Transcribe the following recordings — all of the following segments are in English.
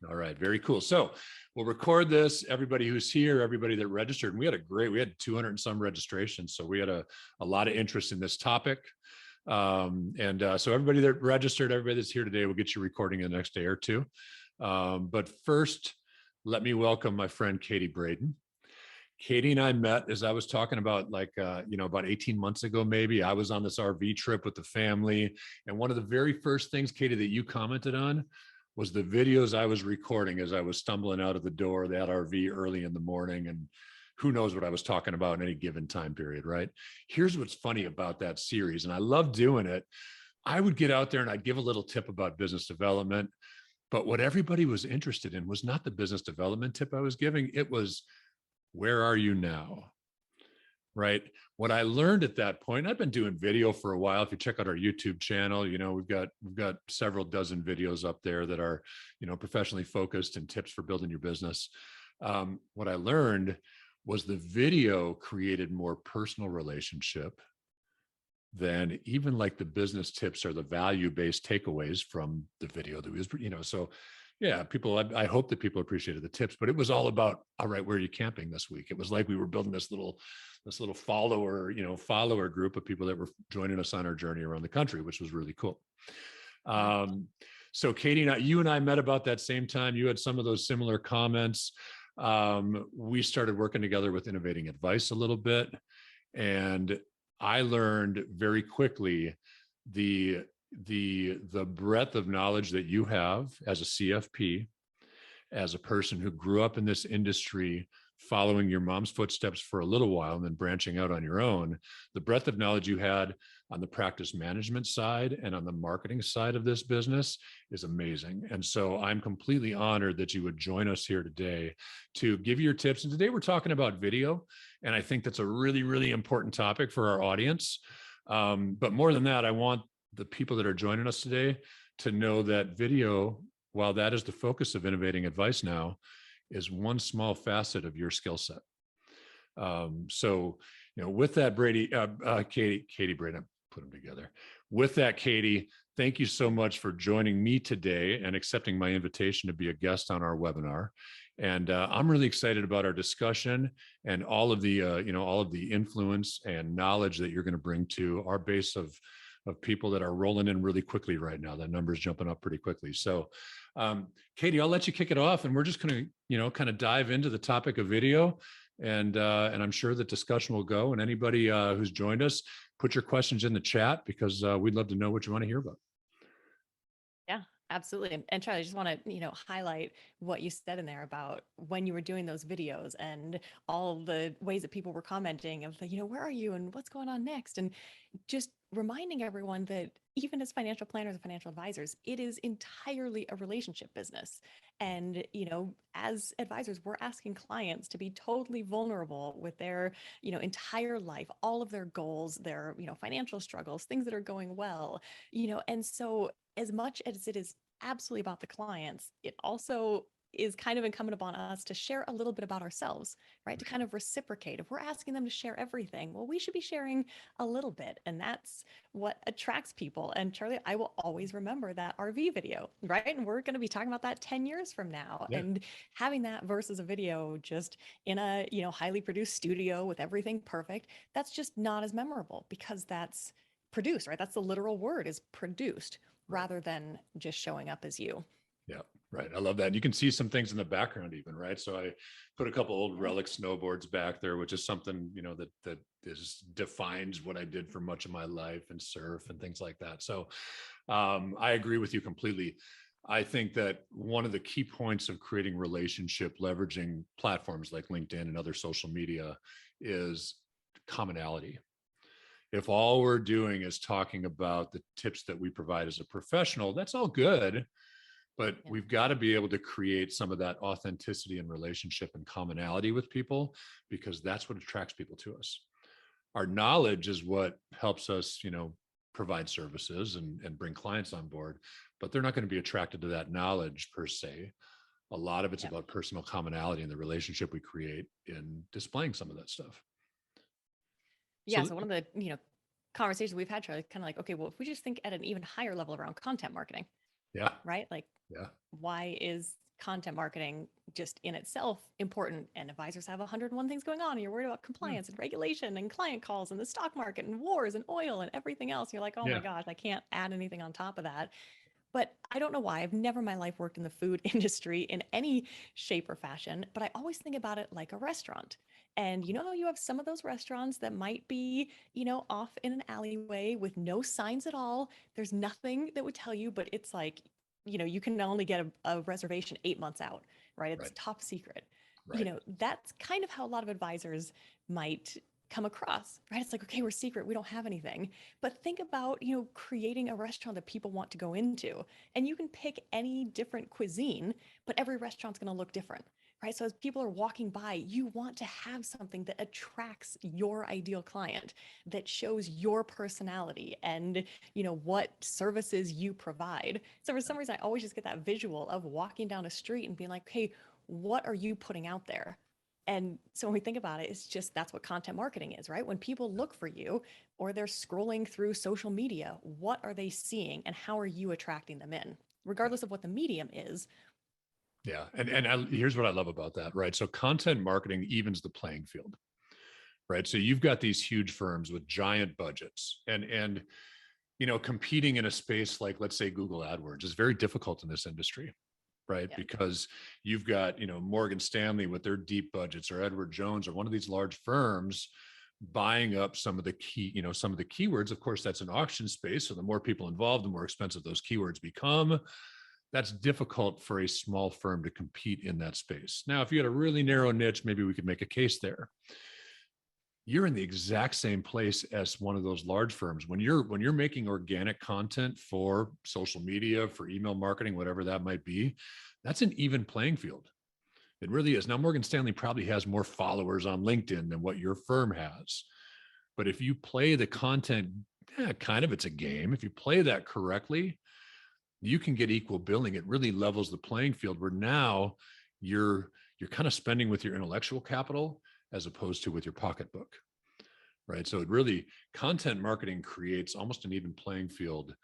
All right. Very cool. So we'll record this, everybody who's here, everybody that registered. And we had 200 and some registrations. So we had a lot of interest in this topic. So everybody that registered, everybody that's here today, we'll get you recording in the next day or two. But first, let me welcome my friend, Katie Braden. Katie and I met, as I was talking about, about 18 months ago, maybe. I was on this RV trip with the family. And one of the very first things, Katie, that you commented on was the videos I was recording as I was stumbling out of the door of that RV early in the morning. And who knows what I was talking about in any given time period, right? Here's what's funny about that series, and I love doing it. I would get out there and I'd give a little tip about business development, but what everybody was interested in was not the business development tip I was giving. It was, where are you now? Right? What I learned at that point, I've been doing video for a while. If you check out our YouTube channel, we've got several dozen videos up there that are, professionally focused and tips for building your business. What I learned was the video created more personal relationship than even like the business tips or the value-based takeaways from the video that was, so yeah, I hope that people appreciated the tips, but it was all about, all right, where are you camping this week? It was like we were building this little follower group of people that were joining us on our journey around the country, which was really cool. So Katie, you and I met about that same time. You had some of those similar comments. We started working together with Innovating Advice a little bit, and I learned very quickly the breadth of knowledge that you have as a CFP, as a person who grew up in this industry, following your mom's footsteps for a little while and then branching out on your own. The breadth of knowledge you had on the practice management side and on the marketing side of this business is amazing. And so I'm completely honored that you would join us here today to give your tips. And today we're talking about video. And I think that's a really, really important topic for our audience. But more than that, I want the people that are joining us today to know that video, while that is the focus of Innovating Advice now, is one small facet of your skill set. With that, Katie Braden, put them together. With that, Katie, thank you so much for joining me today and accepting my invitation to be a guest on our webinar. And I'm really excited about our discussion and all of the influence and knowledge that you're going to bring to our base of people that are rolling in really quickly right now. That number's jumping up pretty quickly. So, Katie, I'll let you kick it off, and we're just going to, kind of dive into the topic of video, and I'm sure that discussion will go. And anybody who's joined us, put your questions in the chat, because we'd love to know what you want to hear about. Yeah, absolutely. And Charlie, I just want to, highlight what you said in there about when you were doing those videos and all the ways that people were commenting of, where are you and what's going on next? And just reminding everyone that even as financial planners and financial advisors, it is entirely a relationship business. And, as advisors, we're asking clients to be totally vulnerable with their, entire life, all of their goals, their, financial struggles, things that are going well, and so as much as it is absolutely about the clients, it also is kind of incumbent upon us to share a little bit about ourselves, right? To kind of reciprocate. If we're asking them to share everything, well, we should be sharing a little bit. And that's what attracts people. And Charlie, I will always remember that RV video, right? And we're going to be talking about that 10 years from now. Yeah. And having that versus a video just in a, highly produced studio with everything perfect, that's just not as memorable because that's produced, right? That's the literal word, is produced, rather than just showing up as you. Yeah, right. I love that. And you can see some things in the background even, right? So I put a couple old relic snowboards back there, which is something, that defines what I did for much of my life, and surf and things like that. So I agree with you completely. I think that one of the key points of creating relationship, leveraging platforms like LinkedIn and other social media, is commonality. If all we're doing is talking about the tips that we provide as a professional, that's all good. But we've got to be able to create some of that authenticity and relationship and commonality with people, because that's what attracts people to us. Our knowledge is what helps us, provide services and bring clients on board, but they're not going to be attracted to that knowledge per se. A lot of it's about personal commonality and the relationship we create in displaying some of that stuff. Yeah. So one of the, conversations we've had, Charlie, kind of like, okay, well, if we just think at an even higher level around content marketing, yeah. Right? Like, why is content marketing just in itself important, and advisors have 101 things going on, and you're worried about Yeah. compliance and regulation and client calls and the stock market and wars and oil and everything else. You're like, oh my Yeah. gosh, I can't add anything on top of that. But I don't know why. I've never in my life worked in the food industry in any shape or fashion, but I always think about it like a restaurant. And you have some of those restaurants that might be, off in an alleyway with no signs at all. There's nothing that would tell you, but it's like, you can only get a reservation 8 months out, right? It's Right. top secret. Right. That's kind of how a lot of advisors might come across, right? It's like, okay, we're secret. We don't have anything. But think about, creating a restaurant that people want to go into. And you can pick any different cuisine, but every restaurant's going to look different, right? So as people are walking by, you want to have something that attracts your ideal client, that shows your personality and, what services you provide. So for some reason, I always just get that visual of walking down a street and being like, hey, what are you putting out there? And so when we think about it, it's just that's what content marketing is, right? When people look for you or they're scrolling through social media, what are they seeing and how are you attracting them in, regardless of what the medium is? Yeah. Here's what I love about that, right? So content marketing evens the playing field, right? So you've got these huge firms with giant budgets and competing in a space like, let's say, Google AdWords is very difficult in this industry, right? Yeah. Because you've got, Morgan Stanley with their deep budgets, or Edward Jones, or one of these large firms buying up some of the keywords. Of course, that's an auction space. So the more people involved, the more expensive those keywords become. That's difficult for a small firm to compete in that space. Now, if you had a really narrow niche, maybe we could make a case there. You're in the exact same place as one of those large firms. When you're making organic content for social media, for email marketing, whatever that might be, that's an even playing field. It really is. Now, Morgan Stanley probably has more followers on LinkedIn than what your firm has. But if you play the content, it's a game. If you play that correctly, you can get equal billing. It really levels the playing field where now you're kind of spending with your intellectual capital as opposed to with your pocketbook, right? So it really, content marketing creates almost an even playing field,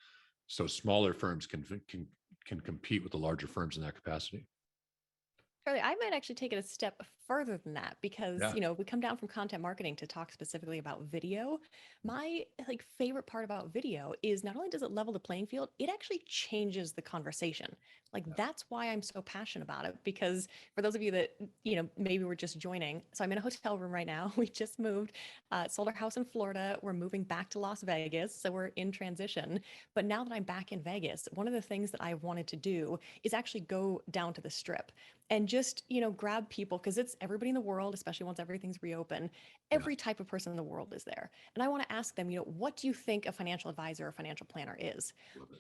so smaller firms can compete with the larger firms in that capacity. Charlie, I might actually take it a step further than that because, Yeah. we come down from content marketing to talk specifically about video. My favorite part about video is not only does it level the playing field, it actually changes the conversation. Like Yeah. that's why I'm so passionate about it because for those of you that, maybe we're just joining. So I'm in a hotel room right now. We just moved, sold our house in Florida. We're moving back to Las Vegas. So we're in transition. But now that I'm back in Vegas, one of the things that I wanted to do is actually go down to the Strip and just grab people because it's everybody in the world, especially once everything's reopened. Yeah. Every type of person in the world is there, and I want to ask them, what do you think a financial advisor or financial planner is?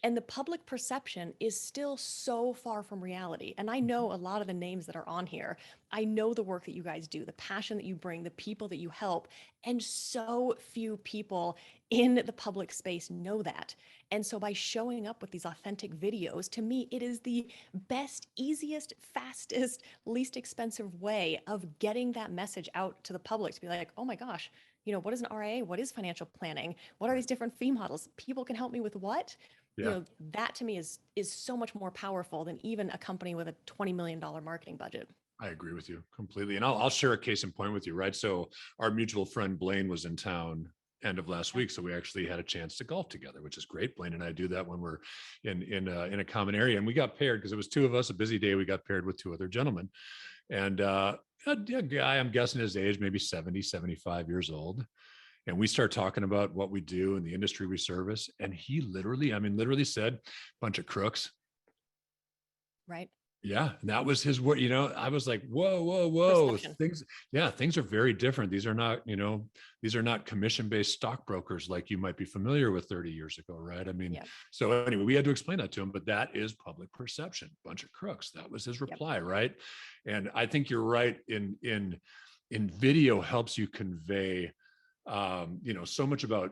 And the public perception is still so far from reality. And I know a lot of the names that are on here. I know the work that you guys do, the passion that you bring, the people that you help, and so few people in the public space know that. And so by showing up with these authentic videos, to me, it is the best, easiest, fastest, least expensive way of getting that message out to the public to be like, oh my gosh, what is an RIA? What is financial planning? What are these different fee models? People can help me with what? Yeah. That to me is so much more powerful than even a company with a $20 million marketing budget. I agree with you completely. And I'll share a case in point with you, right? So our mutual friend Blaine was in town end of last week. So we actually had a chance to golf together, which is great. Blaine and I do that when we're in a common area, and we got paired because it was two of us, a busy day. We got paired with two other gentlemen, and a guy, I'm guessing his age, maybe 70, 75 years old. And we start talking about what we do and the industry we service. And he literally said, bunch of crooks. Right. Yeah. And that was his word. I was like, whoa. Perception. Things are very different. These are not commission-based stockbrokers like you might be familiar with 30 years ago. Right. Yep. So anyway, we had to explain that to him, but that is public perception, bunch of crooks. That was his reply. Yep. Right. And I think you're right in video helps you convey, so much about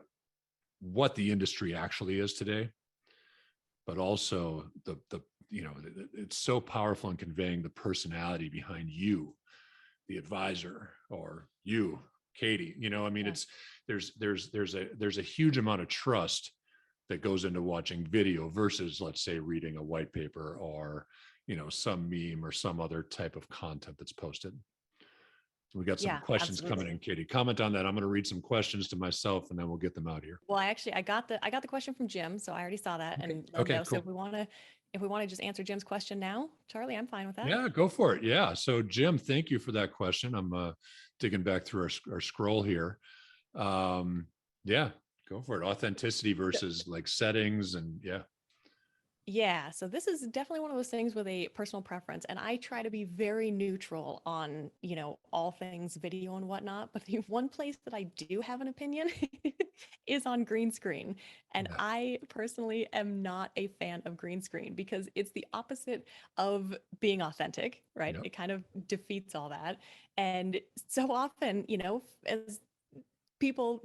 what the industry actually is today, but also it's so powerful in conveying the personality behind you, the advisor, or you, Katie. Yeah. It's there's a huge amount of trust that goes into watching video versus, let's say, reading a white paper or, some meme or some other type of content that's posted. We got some Yeah, questions coming in, absolutely. Katie. Comment on that. I'm going to read some questions to myself and then we'll get them out here. Well, I got the question from Jim, so I already saw that Okay. and let him Okay, know. So cool. if we want to just answer Jim's question now, Charlie, I'm fine with that. Yeah, go for it. Yeah. So Jim, thank you for that question. I'm digging back through our scroll here. Yeah, go for it. Authenticity versus like settings and yeah. Yeah, so this is definitely one of those things with a personal preference, and I try to be very neutral on, all things video and whatnot. But the one place that I do have an opinion is on green screen. And Yeah. I personally am not a fan of green screen because it's the opposite of being authentic, right? Yep. It kind of defeats all that. And so often, as people,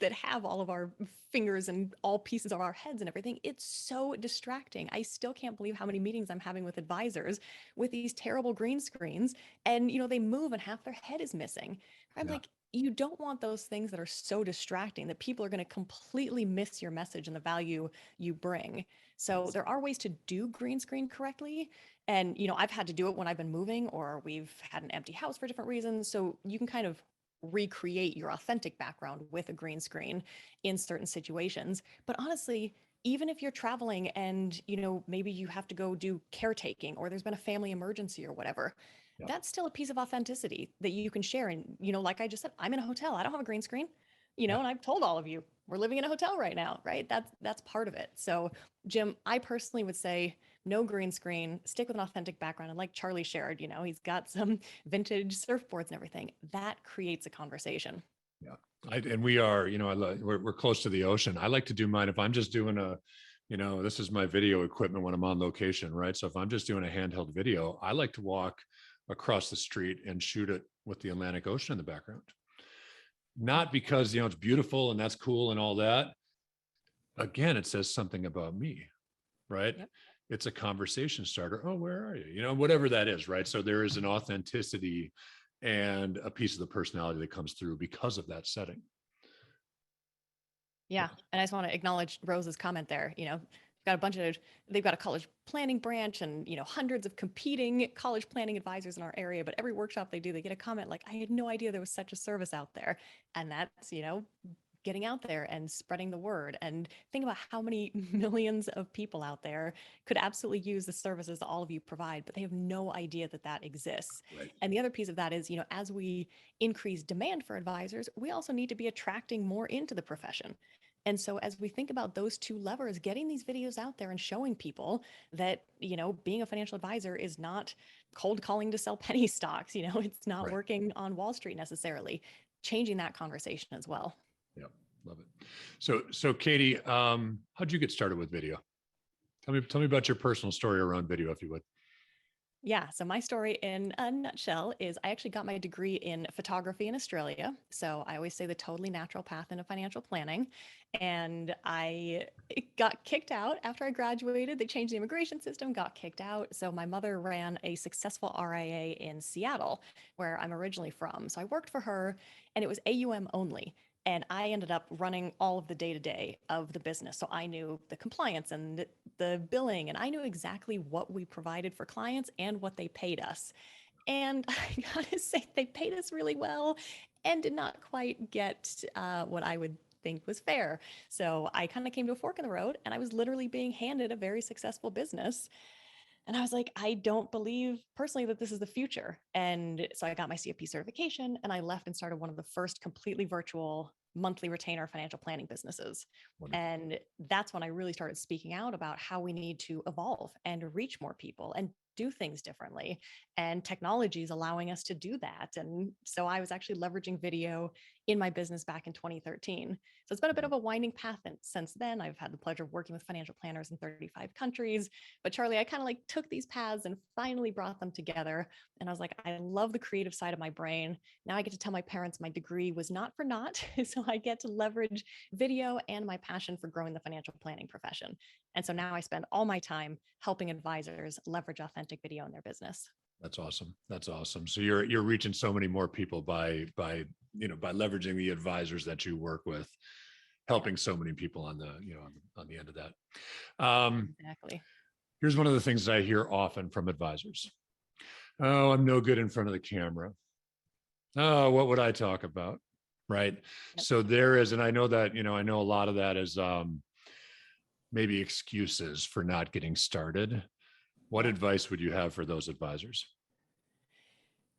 that have all of our fingers and all pieces of our heads and everything, it's so distracting. I still can't believe how many meetings I'm having with advisors with these terrible green screens and, they move and half their head is missing. I'm Yeah. like, you don't want those things that are so distracting that people are going to completely miss your message and the value you bring. So Yes. there are ways to do green screen correctly. And, I've had to do it when I've been moving or we've had an empty house for different reasons. So you can kind of recreate your authentic background with a green screen in certain situations. But honestly, even if you're traveling and, maybe you have to go do caretaking or there's been a family emergency or whatever, Yep. that's still a piece of authenticity that you can share. And, like I just said, I'm in a hotel. I don't have a green screen, Yeah. and I've told all of you we're living in a hotel right now, right? That's part of it. So, Jim, I personally would say no green screen, stick with an authentic background. And like Charlie shared, he's got some vintage surfboards and everything. That creates a conversation. Yeah. And we are, we're close to the ocean. I like to do mine if I'm just doing this is my video equipment when I'm on location, right? So if I'm just doing a handheld video, I like to walk across the street and shoot it with the Atlantic Ocean in the background. Not because, it's beautiful and that's cool and all that. Again, it says something about me, right? Yep. It's a conversation starter. Oh, where are you? Whatever that is, right? So there is an authenticity and a piece of the personality that comes through because of that setting. Yeah. And I just want to acknowledge Rose's comment there. They've got a college planning branch and, hundreds of competing college planning advisors in our area. But every workshop they do, they get a comment like, I had no idea there was such a service out there. And that's, getting out there and spreading the word. And think about how many millions of people out there could absolutely use the services that all of you provide, but they have no idea that that exists. Right. And the other piece of that is, as we increase demand for advisors, we also need to be attracting more into the profession. And so as we think about those two levers, getting these videos out there and showing people that, being a financial advisor is not cold calling to sell penny stocks, it's not Right. working on Wall Street necessarily, changing that conversation as well. Yeah. Love it. So Katie, how'd you get started with video? Tell me about your personal story around video, if you would. Yeah, so my story in a nutshell is I actually got my degree in photography in Australia. So I always say the totally natural path into financial planning. And I got kicked out after I graduated. They changed the immigration system, got kicked out. So my mother ran a successful RIA in Seattle, where I'm originally from. So I worked for her and it was AUM only. And I ended up running all of the day to day of the business. So I knew the compliance and the billing, and I knew exactly what we provided for clients and what they paid us. And I gotta say, they paid us really well and did not quite get what I would think was fair. So I kind of came to a fork in the road, and I was literally being handed a very successful business. And I was like, I don't believe personally that this is the future. And so I got my CFP certification and I left and started one of the first completely virtual monthly retainer financial planning businesses. Wonderful. And that's when I really started speaking out about how we need to evolve and reach more people and do things differently. And technology is allowing us to do that. And so I was actually leveraging video in my business back in 2013. So it's been a bit of a winding path since then. I've had the pleasure of working with financial planners in 35 countries. But Charlie, I kind of like took these paths and finally brought them together. And I was like, I love the creative side of my brain. Now I get to tell my parents my degree was not for naught. So I get to leverage video and my passion for growing the financial planning profession. And so now I spend all my time helping advisors leverage authentic video in their business. That's awesome. That's awesome. So you're reaching so many more people by leveraging the advisors that you work with. helping so many people on the, on the end of that. Exactly. Here's one of the things that I hear often from advisors. Oh, I'm no good in front of the camera. Oh, what would I talk about? Right. Yep. So there is, and I know that, I know a lot of that is maybe excuses for not getting started. What Yep. advice would you have for those advisors?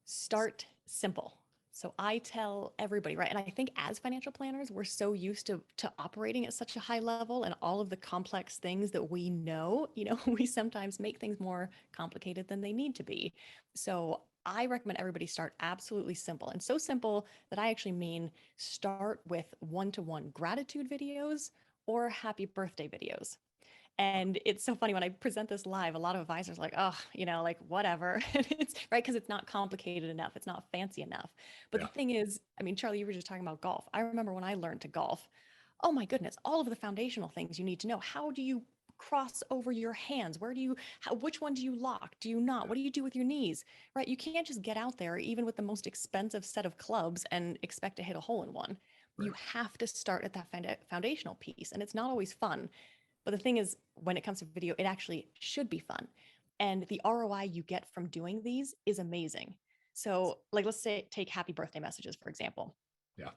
Start simple. So I tell everybody, right? And I think as financial planners, we're so used to operating at such a high level and all of the complex things that we know, we sometimes make things more complicated than they need to be. So I recommend everybody start absolutely simple, and so simple that I actually mean start with one-to-one gratitude videos or happy birthday videos. And it's so funny when I present this live, a lot of advisors are like, oh, like whatever. And it's right because it's not complicated enough. It's not fancy enough. But Yeah. the thing is, I mean, Charlie, you were just talking about golf. I remember when I learned to golf, oh my goodness, all of the foundational things you need to know. How do you cross over your hands? Which one do you lock? Do you not? What do you do with your knees? Right? You can't just get out there, even with the most expensive set of clubs, and expect to hit a hole in one. You Right. have to start at that foundational piece. And it's not always fun. But the thing is, when it comes to video, it actually should be fun. And the ROI you get from doing these is amazing. So, like, let's say take happy birthday messages, for example. Yeah.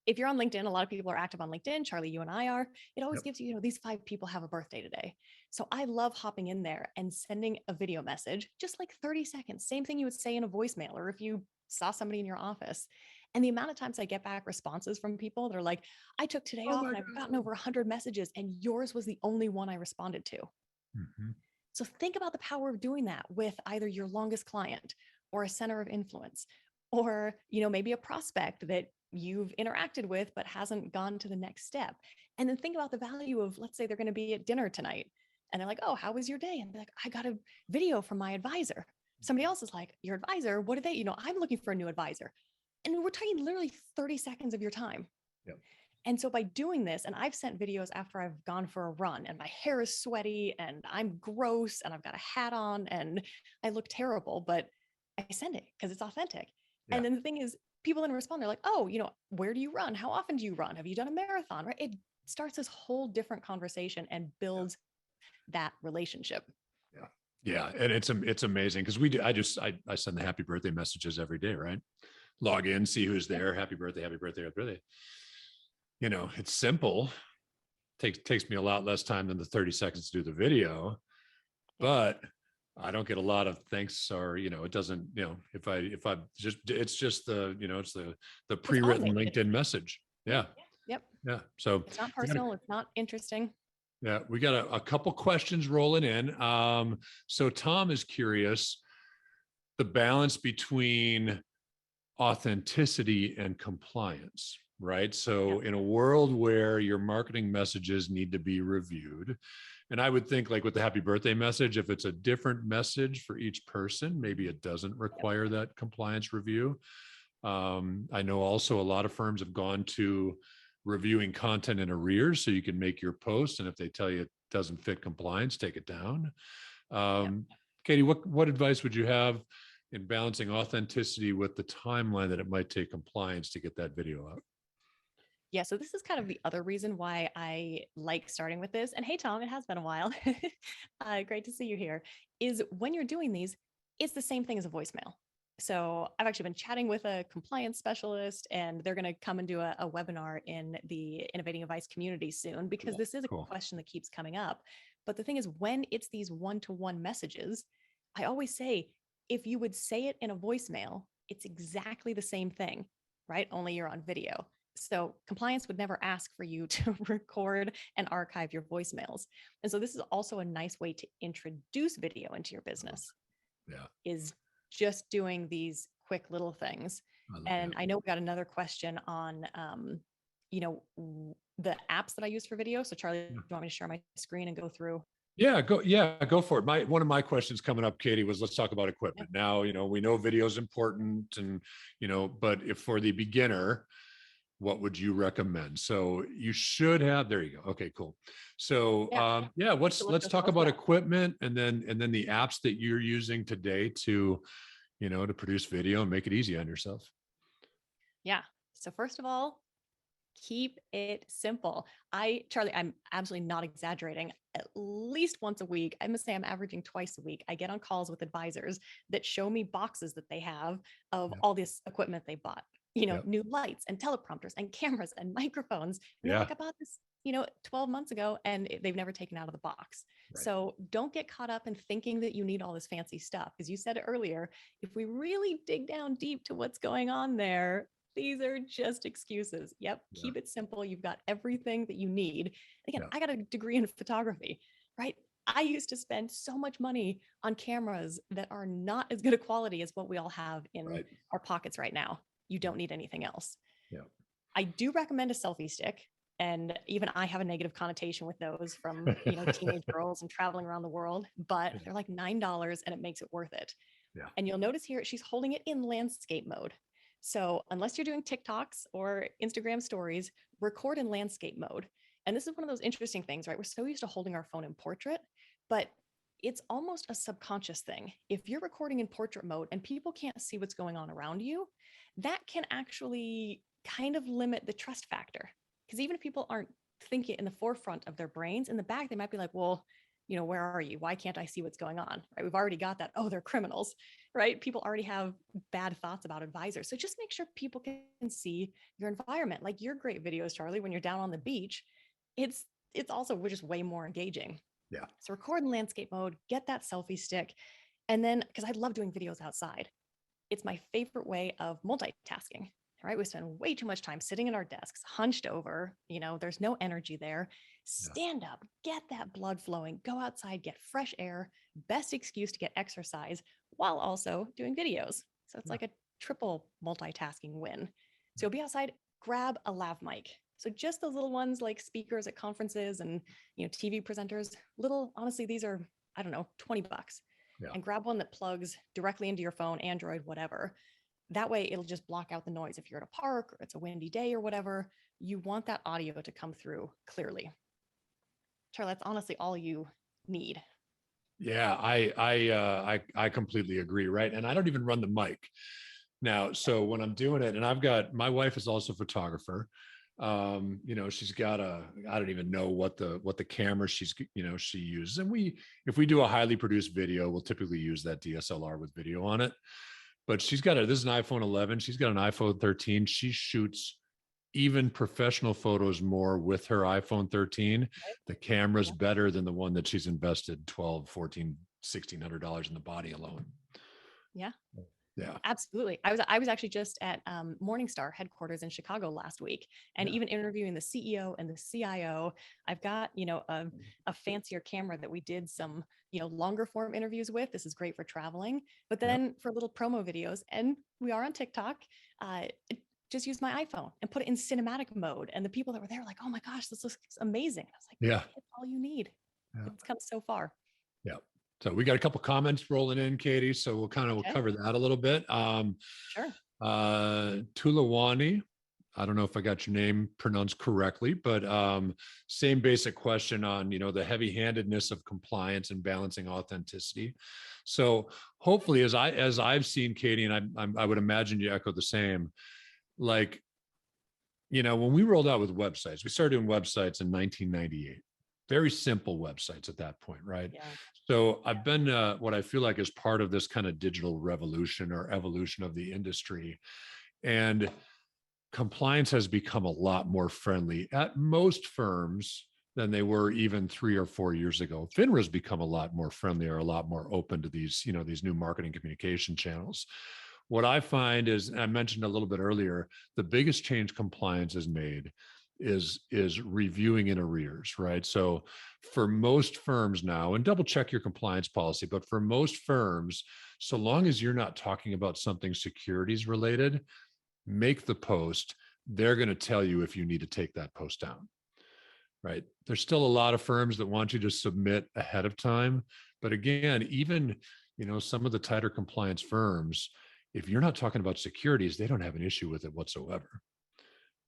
If you're on LinkedIn, a lot of people are active on LinkedIn. Charlie, you and I are. It always Yep. gives you, these 5 people have a birthday today. So I love hopping in there and sending a video message, just like 30 seconds. Same thing you would say in a voicemail or if you saw somebody in your office. And the amount of times I get back responses from people that are like, I took today Oh off my and I've gotten God. over 100 messages, and yours was the only one I responded to. Mm-hmm. So think about the power of doing that with either your longest client or a center of influence, or, maybe a prospect that you've interacted with but hasn't gone to the next step. And then think about the value of, let's say they're going to be at dinner tonight and they're like, oh, how was your day? And they're like, I got a video from my advisor. Somebody else is like, your advisor, what did they, I'm looking for a new advisor. And we're talking literally 30 seconds of your time. Yep. And so by doing this, and I've sent videos after I've gone for a run and my hair is sweaty and I'm gross and I've got a hat on and I look terrible, but I send it because it's authentic. Yeah. And then the thing is, people then respond, they're like, oh, where do you run? How often do you run? Have you done a marathon? Right? It starts this whole different conversation and builds that relationship. Yeah. Yeah. And it's amazing because we do, I send the happy birthday messages every day, right? Log in, see who's there. Happy birthday, happy birthday, happy birthday. It's simple. Takes me a lot less time than the 30 seconds to do the video, but I don't get a lot of thanks, or it doesn't, if I just, it's just the, it's the pre-written LinkedIn message. Yeah. Yep. Yeah. So it's not personal. It's not interesting. Yeah, we got a couple questions rolling in. So Tom is curious the balance between authenticity and compliance, right? So in a world where your marketing messages need to be reviewed, and I would think like with the happy birthday message, if it's a different message for each person, maybe it doesn't require that compliance review. I know also a lot of firms have gone to reviewing content in arrears so you can make your post, and if they tell you it doesn't fit compliance, take it down. Katie, what advice would you have in balancing authenticity with the timeline that it might take compliance to get that video out? Yeah, so this is kind of the other reason why I like starting with this. And hey, Tom, it has been a while. Great to see you here. Is when you're doing these, it's the same thing as a voicemail. So I've actually been chatting with a compliance specialist, and they're going to come and do a webinar in the Innovating Advice Community soon, because this is a question that keeps coming up. But the thing is, when it's these one-to-one messages, I always say, if you would say it in a voicemail, it's exactly the same thing, right? Only you're on video. So compliance would never ask for you to record and archive your voicemails. And so this is also a nice way to introduce video into your business. Is just doing these quick little things. And I know we got another question on, the apps that I use for video. So Charlie, do you want me to share my screen and go through? Yeah, go for it. One of my questions coming up, Katie, was let's talk about equipment. Now, we know video is important, and but if for the beginner, what would you recommend? So you should have, there you go. Okay, cool. So let's talk about equipment, and then the apps that you're using today to, to produce video and make it easy on yourself. Yeah. So first of all, Keep it simple. Charlie, I'm absolutely not exaggerating. At least once a week, I must say I'm averaging twice a week. I get on calls with advisors that show me boxes that they have of Yeah. all this equipment they bought, Yeah. new lights and teleprompters and cameras and microphones. And they're Yeah. like, I bought this, 12 months ago, and they've never taken it out of the box. Right. So don't get caught up in thinking that you need all this fancy stuff. Because you said it earlier, if we really dig down deep to what's going on there, these are just excuses. Yep. Yeah. Keep it simple. You've got everything that you need. Again, Yeah. I got a degree in photography, right? I used to spend so much money on cameras that are not as good a quality as what we all have in Right. our pockets right now. You don't need anything else. Yeah. I do recommend a selfie stick. And even I have a negative connotation with those from, teenage girls and traveling around the world, but they're like $9 and it makes it worth it. Yeah. And you'll notice here, she's holding it in landscape mode. So unless you're doing TikToks or Instagram stories, record in landscape mode. And this is one of those interesting things, right? We're so used to holding our phone in portrait, but it's almost a subconscious thing. If you're recording in portrait mode and people can't see what's going on around you, that can actually kind of limit the trust factor. Because even if people aren't thinking in the forefront of their brains, in the back, they might be like, well, where are you? Why can't I see what's going on? Right? We've already got that. Oh, they're criminals, right? People already have bad thoughts about advisors. So just make sure people can see your environment. Like your great videos, Charlie, when you're down on the beach, it's also just way more engaging. Yeah. So record in landscape mode, get that selfie stick. And then, because I love doing videos outside, it's my favorite way of multitasking. Right? We spend way too much time sitting at our desks, hunched over, there's no energy there. Yeah. Stand up, get that blood flowing, go outside, get fresh air, best excuse to get exercise while also doing videos. So it's like a triple multitasking win. So be outside, grab a lav mic. So just those little ones like speakers at conferences and, TV presenters, honestly, these are, I don't know, $20. Yeah. And grab one that plugs directly into your phone, Android, whatever. That way it'll just block out the noise. If you're at a park or it's a windy day or whatever, you want that audio to come through clearly. Charlie, that's honestly all you need. Yeah, I completely agree, right? And I don't even run the mic now. So when I'm doing it, and my wife is also a photographer. She's got I don't even know what the camera she uses. And if we do a highly produced video, we'll typically use that DSLR with video on it. But this is an iPhone 11. She's got an iPhone 13. She shoots even professional photos more with her iPhone 13. The camera's better than the one that she's invested $1,200, $1,400, $1,600 in the body alone. Yeah. Yeah. Absolutely. I was actually just at Morningstar headquarters in Chicago last week, and even interviewing the CEO and the CIO. I've got, a fancier camera that we did some, longer form interviews with. This is great for traveling, but then for little promo videos, and we are on TikTok, just use my iPhone and put it in cinematic mode. And the people that were there were like, oh my gosh, this looks amazing. I was like, yeah, it's all you need. It's come so far. Yeah. So we got a couple comments rolling in, Katie. So we'll cover that a little bit. Sure. Tulawani, I don't know if I got your name pronounced correctly, but same basic question on, the heavy-handedness of compliance and balancing authenticity. So hopefully, as I've seen, Katie, and I would imagine you echo the same, like, when we rolled out with websites, we started doing websites in 1998. Very simple websites at that point, right? Yeah. So I've been what I feel like is part of this kind of digital revolution or evolution of the industry. And compliance has become a lot more friendly at most firms than they were even 3 or 4 years ago. FINRA's become a lot more friendly or a lot more open to these, these new marketing communication channels. What I find is, and I mentioned a little bit earlier, the biggest change compliance has made is reviewing in arrears, right? So for most firms now, and double check your compliance policy, but for most firms, so long as you're not talking about something securities related, make the post. They're going to tell you if you need to take that post down, right? There's still a lot of firms that want you to submit ahead of time. But again, even, some of the tighter compliance firms, if you're not talking about securities, they don't have an issue with it whatsoever.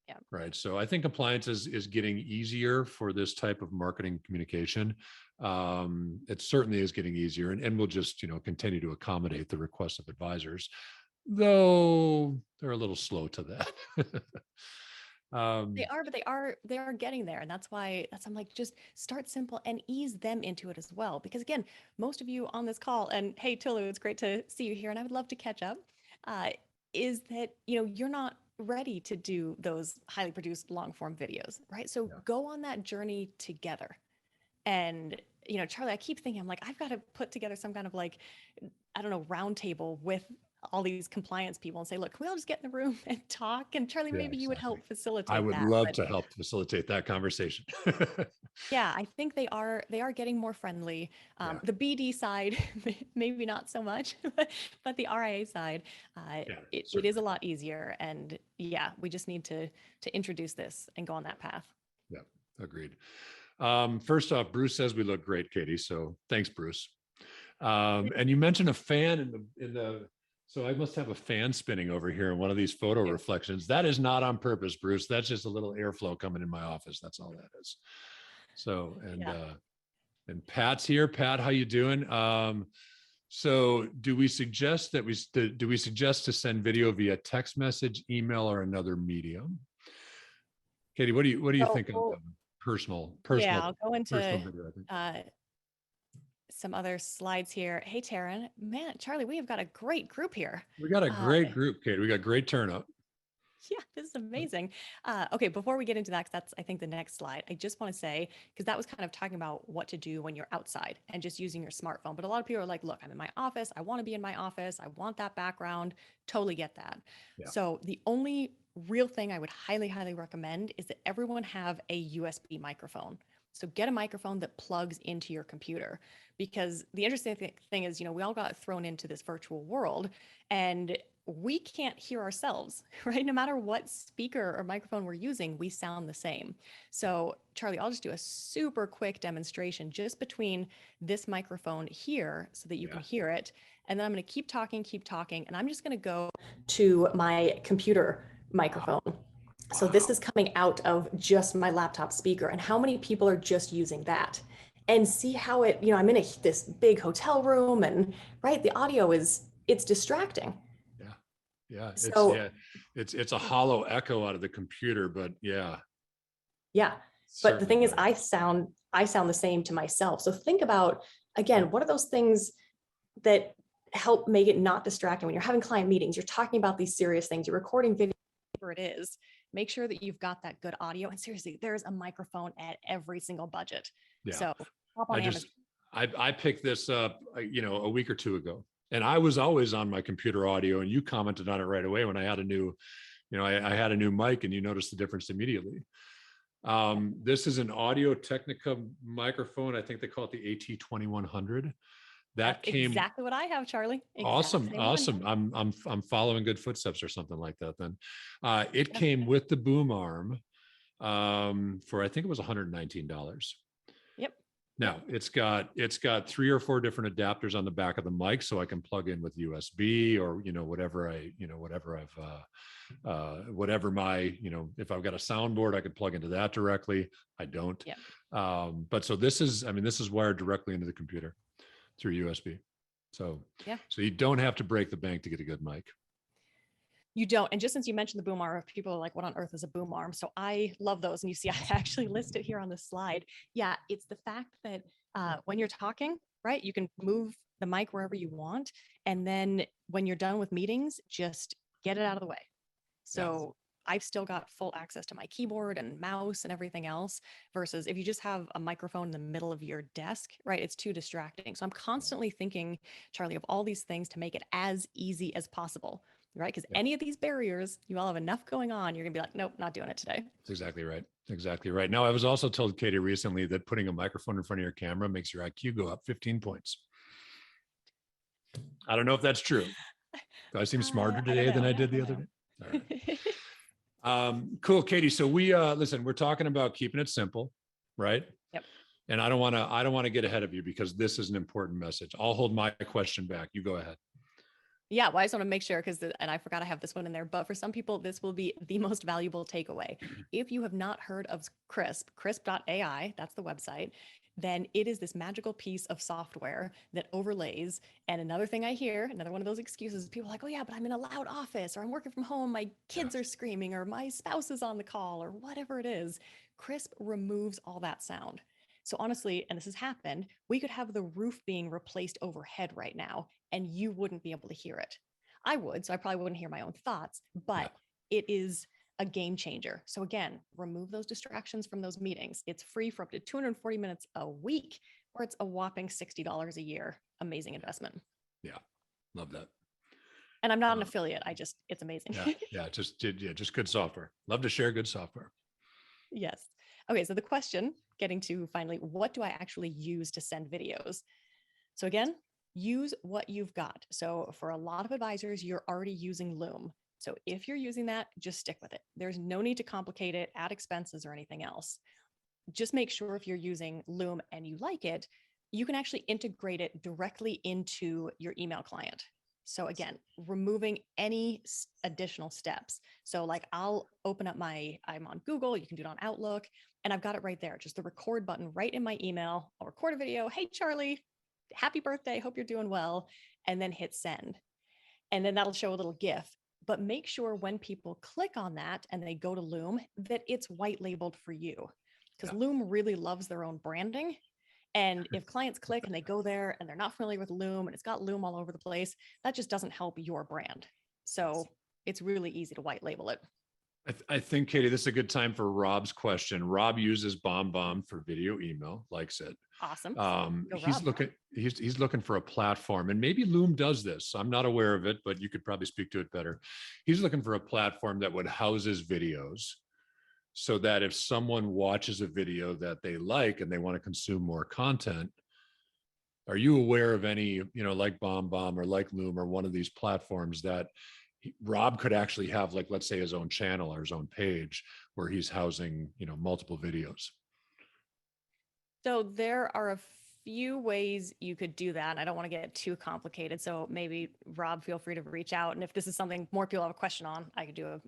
Yeah. Right. So I think compliance is getting easier for this type of marketing communication. It certainly is getting easier, and we'll just, continue to accommodate the requests of advisors, though they're a little slow to that. They Um, are, but they are getting there. And I'm like, just start simple and ease them into it as well. Because again, most of you on this call, and hey, Tulu, it's great to see you here. And I would love to catch up. Uh, is that, you're not ready to do those highly produced long form videos, right? So yeah, go on that journey together. And, Charlie, I keep thinking, I'm like, I've got to put together some kind of like, I don't know, roundtable with all these compliance people and say, look, can we all just get in the room and talk? And Charlie, yeah, maybe you would exactly. help I facilitate would that. love But to help facilitate that conversation. yeah, I think they are getting more friendly. Yeah, The BD side, maybe not so much, but the RIA side, yeah, it is a certainly. lot easier. And yeah, we just need to introduce this and go on that path. Yeah, agreed. First off, Bruce says we look great, Katie. So thanks, Bruce. And you mentioned a fan in the so I must have a fan spinning over here in one of these photo reflections. That is not on purpose, Bruce. That's just a little airflow coming in my office. That's all that is. So Yeah. and Pat's here. Pat, how you doing? So do we suggest to send video via text message, email, or another medium? Katie, what do you So think on we'll, personal yeah, personal I'll go personal into video? I think uh, some other slides here. Hey, Taryn, man, Charlie, we have got a great group here. we got a Uh, great group, Katie. We got great turnout. Yeah, this is amazing. Okay, before we get into that, 'cause that's, I think, the next slide, I just want to say, because that was kind of talking about what to do when you're outside and just using your smartphone. But a lot of people are like, look, I'm in my office. I want to be in my office. I want that background. Totally get that. Yeah, So the only real thing I would highly, highly recommend is that everyone have a USB microphone. So get a microphone that plugs into your computer, because the interesting thing is, we all got thrown into this virtual world, and we can't hear ourselves, right? No matter what speaker or microphone we're using, we sound the same. So, Charlie, I'll just do a super quick demonstration just between this microphone here so that you can yeah. hear it. And then I'm going to keep talking, and I'm just going to go to my computer Wow. microphone. So this Wow. is coming out of just my laptop speaker, and how many people are just using that? And see how it, I'm in this big hotel room, and right, the audio it's distracting. Yeah. Yeah. So It's a hollow echo out of the computer, but yeah, yeah, but the certainly thing is, better. I sound the same to myself. So think about, Yeah. again, what are those things that help make it not distracting when you're having client meetings, you're talking about these serious things, you're recording video, whatever it is. Make sure that you've got that good audio. And seriously, there's a microphone at every single budget. Yeah. So hop on I Amazon. just I picked this up, a week or two ago, and I was always on my computer audio, and you commented on it right away when I had a new, I had a new mic, and you noticed the difference immediately. This is an Audio Technica microphone. I think they call it the AT2100. That's That came exactly what I have, Charlie. Exact awesome, same one. awesome. I'm following good footsteps or something like that. Then, it Yeah. came with the boom arm, for I think it was $119. Yep. Yep. Now it's got 3 or 4 different adapters on the back of the mic, so I can plug in with USB or whatever my if I've got a soundboard, I could plug into that directly. I don't, Yep. but so this is wired directly into the computer through USB. So Yeah. so you don't have to break the bank to get a good mic. You don't. And just since you mentioned the boom arm, people are like, what on earth is a boom arm? So I love those. And you see, I actually list it here on the slide. Yeah, it's the fact that when you're talking, right, you can move the mic wherever you want. And then when you're done with meetings, just get it out of the way. Yeah, So I've still got full access to my keyboard and mouse and everything else, versus if you just have a microphone in the middle of your desk, right, it's too distracting. So I'm constantly thinking, Charlie, of all these things to make it as easy as possible, right? Because yeah. any of these barriers, you all have enough going on, you're gonna be like, nope, not doing it today. That's exactly right. Exactly right. Now, I was also told, Katie, recently that putting a microphone in front of your camera makes your IQ go up 15 points. I don't know if that's true. Do I seem smarter I don't today than know. I I did the don't other know. day? All right. Cool, Katie. So we listen, we're talking about keeping it simple, right? Yep. And I don't want to get ahead of you because this is an important message. I'll hold my question back. You go ahead. Yeah, well, I just want to make sure because, and I forgot I have this one in there, but for some people, this will be the most valuable takeaway. If you have not heard of Crisp, crisp.ai, that's the website. then it is this magical piece of software that overlays. And another thing I hear, another one of those excuses, people are like, oh yeah, but I'm in a loud office, or I'm working from home, my kids are screaming, or my spouse is on the call, or whatever it is. Crisp removes all that sound. So honestly, and this has happened, we could have the roof being replaced overhead right now, and you wouldn't be able to hear it. I would, so I probably wouldn't hear my own thoughts, Yeah. but it is a game changer. So again, remove those distractions from those meetings. It's free for up to 240 minutes a week, or it's a whopping $60 a year. Amazing investment. Yeah. Love that. And I'm not an affiliate. It's amazing. Just good software. Love to share good software. Yes. Okay. So the question, getting to finally, what do I actually use to send videos? So again, use what you've got. So for a lot of advisors, you're already using Loom. So if you're using that, just stick with it. There's no need to complicate it, add expenses or anything else. Just make sure if you're using Loom and you like it, you can actually integrate it directly into your email client. So again, removing any additional steps. So like I'll open up I'm on Google, you can do it on Outlook, and I've got it right there, just the record button right in my email. I'll record a video. Hey, Charlie, happy birthday. Hope you're doing well. And then hit send. And then that'll show a little GIF. But make sure when people click on that and they go to Loom, that it's white labeled for you, because Loom really loves their own branding. And if clients click and they go there and they're not familiar with Loom and it's got Loom all over the place, that just doesn't help your brand. So it's really easy to white label it. I think, Katie, this is a good time for Rob's question. Rob uses BombBomb for video email, likes it. Awesome. He's looking for a platform, and maybe Loom does this. I'm not aware of it, but you could probably speak to it better. He's looking for a platform that would house his videos, so that if someone watches a video that they like and they want to consume more content, are you aware of any, like BombBomb or like Loom or one of these platforms that Rob could actually have, like, let's say his own channel or his own page where he's housing, multiple videos? So there are a few ways you could do that. And I don't want to get too complicated. So maybe Rob, feel free to reach out. And if this is something more people have a question on, I could do a,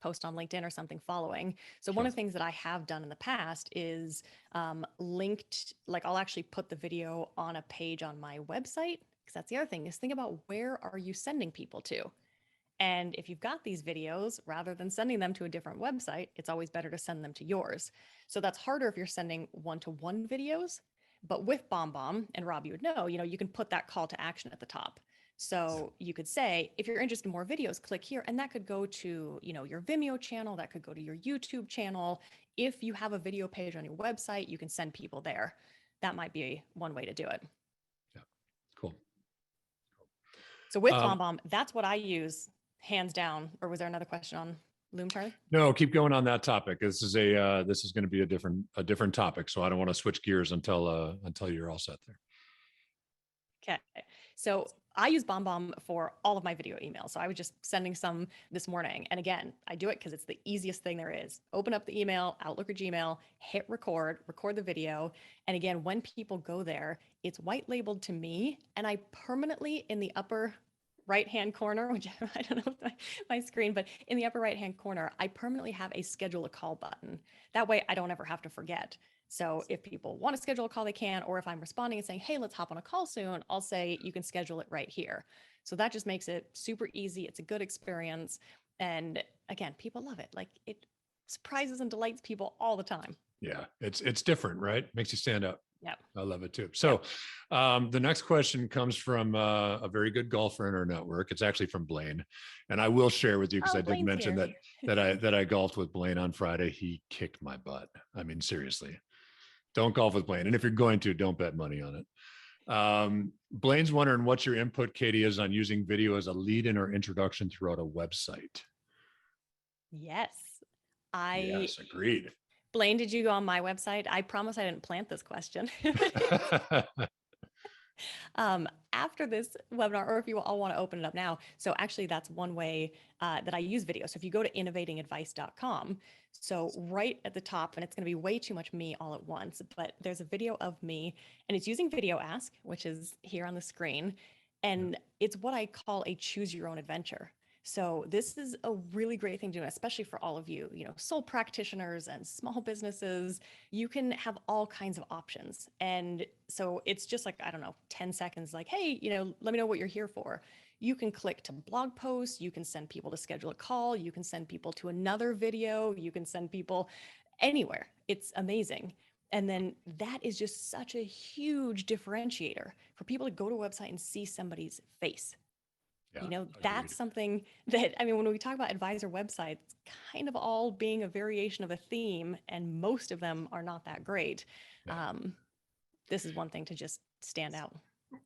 post on LinkedIn or something following. So one of the things that I have done in the past is linked, like I'll actually put the video on a page on my website. Because that's the other thing, is think about, where are you sending people to? And if you've got these videos, rather than sending them to a different website, it's always better to send them to yours. So that's harder if you're sending one-to-one videos. But with BombBomb, and Rob, you would know, you can put that call to action at the top. So you could say, if you're interested in more videos, click here. And that could go to, your Vimeo channel, that could go to your YouTube channel. If you have a video page on your website, you can send people there. That might be one way to do it. Yeah, cool. So with BombBomb, that's what I use, hands down. Or was there another question on Loom, Charlie? No, keep going on that topic. This is going to be a different topic. So I don't want to switch gears until you're all set there. Okay. So I use BombBomb for all of my video emails. So I was just sending some this morning. And again, I do it because it's the easiest thing there is. Open up the email, Outlook or Gmail, hit record the video. And again, when people go there, it's white labeled to me. And I permanently, in the upper right-hand corner, which I don't know my screen, but in the upper right-hand corner, I permanently have a schedule a call button. That way I don't ever have to forget. So if people want to schedule a call, they can, or if I'm responding and saying, hey, let's hop on a call soon, I'll say, you can schedule it right here. So that just makes it super easy. It's a good experience. And again, people love it. Like, it surprises and delights people all the time. Yeah, it's different, right? Makes you stand up. Yeah, I love it too. So the next question comes from a very good golfer in our network. It's actually from Blaine. And I will share with you, because I did mention that I golfed with Blaine on Friday. He kicked my butt. I mean, seriously. Don't golf with Blaine. And if you're going to, don't bet money on it. Blaine's wondering what your input, Katie, is on using video as a lead-in or introduction throughout a website. Yes. Yes, agreed. Blaine, did you go on my website? I promise I didn't plant this question. After this webinar, or if you all want to open it up now. So actually, that's one way that I use video. So if you go to innovatingadvice.com, so right at the top, and it's going to be way too much me all at once, but there's a video of me, and it's using Video Ask, which is here on the screen. And it's what I call a choose your own adventure. So this is a really great thing to do, especially for all of you, sole practitioners and small businesses. You can have all kinds of options. And so it's just like, I don't know, 10 seconds, like, hey, let me know what you're here for. You can click to blog posts, you can send people to schedule a call, you can send people to another video, you can send people anywhere. It's amazing. And then that is just such a huge differentiator for people to go to a website and see somebody's face. Yeah, agreed. That's something that, I mean, when we talk about advisor websites, kind of all being a variation of a theme, and most of them are not that great. Yeah. Um, this is one thing to just stand out.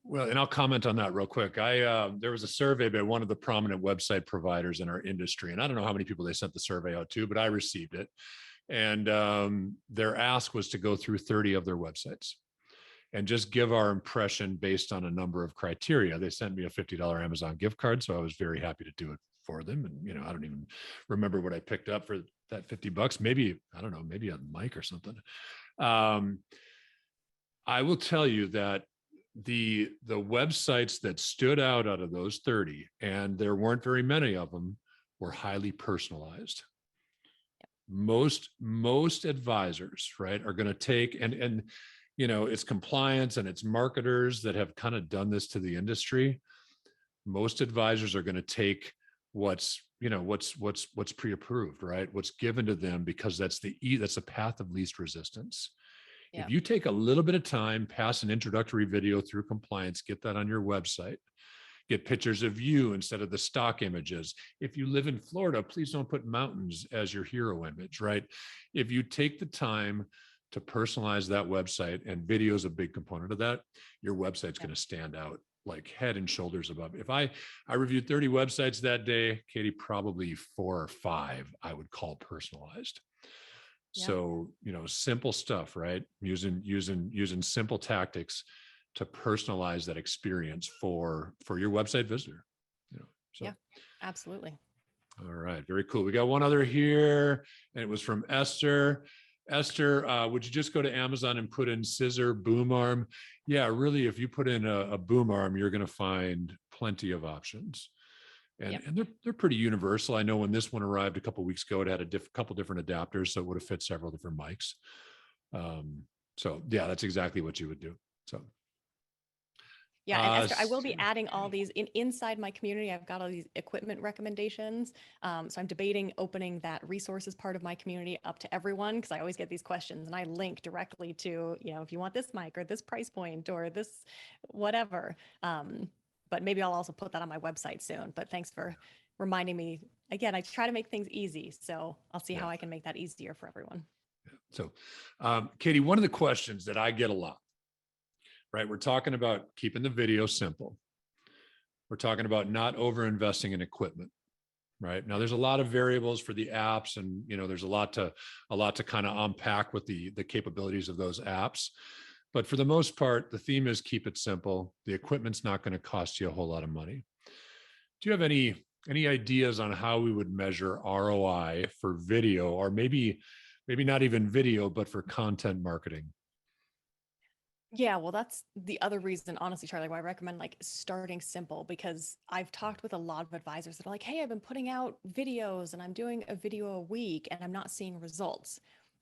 Well, and I'll comment on that real quick. There was a survey by one of the prominent website providers in our industry, and I don't know how many people they sent the survey out to, but I received it. And their ask was to go through 30 of their websites and just give our impression based on a number of criteria. They sent me a $50 Amazon gift card, so I was very happy to do it for them. And I don't even remember what I picked up for that $50. Maybe, I don't know, maybe a mic or something. I will tell you that the websites that stood out of those 30, and there weren't very many of them, were highly personalized. Most advisors, right, are going to take and it's compliance and it's marketers that have kind of done this to the industry. Most advisors are going to take what's pre-approved, right, what's given to them, because that's the path of least resistance. Yeah. If you take a little bit of time, pass an introductory video through compliance, get that on your website, get pictures of you instead of the stock images. If you live in Florida, please don't put mountains as your hero image, right? If you take the time to personalize that website, and video is a big component of that, your website's going to stand out like head and shoulders above. If I reviewed 30 websites that day, Katie, probably 4 or 5 I would call personalized. So, simple stuff, right? Using simple tactics to personalize that experience for your website visitor. So. Yeah, absolutely. All right, very cool. We got one other here, and it was from Esther. Esther, would you just go to Amazon and put in scissor boom arm? Yeah, really, if you put in a boom arm, you're going to find plenty of options. And they're pretty universal. I know when this one arrived a couple of weeks ago, it had a couple different adapters, so it would have fit several different mics. So yeah, that's exactly what you would do. So yeah, and Esther, I will be adding all these inside my community. I've got all these equipment recommendations. So I'm debating opening that resources part of my community up to everyone, because I always get these questions, and I link directly to, if you want this mic or this price point or this whatever. But maybe I'll also put that on my website soon. But thanks for reminding me. Again, I try to make things easy, so I'll see how I can make that easier for everyone. So, Katie, one of the questions that I get a lot, right? We're talking about keeping the video simple. We're talking about not over investing in equipment, right? Now, there's a lot of variables for the apps, and there's a lot to kind of unpack with the capabilities of those apps. But for the most part, the theme is keep it simple. The equipment's not going to cost you a whole lot of money. Do you have any ideas on how we would measure ROI for video, or maybe not even video, but for content marketing? Yeah, well, that's the other reason, honestly, Charlie, why I recommend starting simple, because I've talked with a lot of advisors that are like, hey, I've been putting out videos and I'm doing a video a week and I'm not seeing results.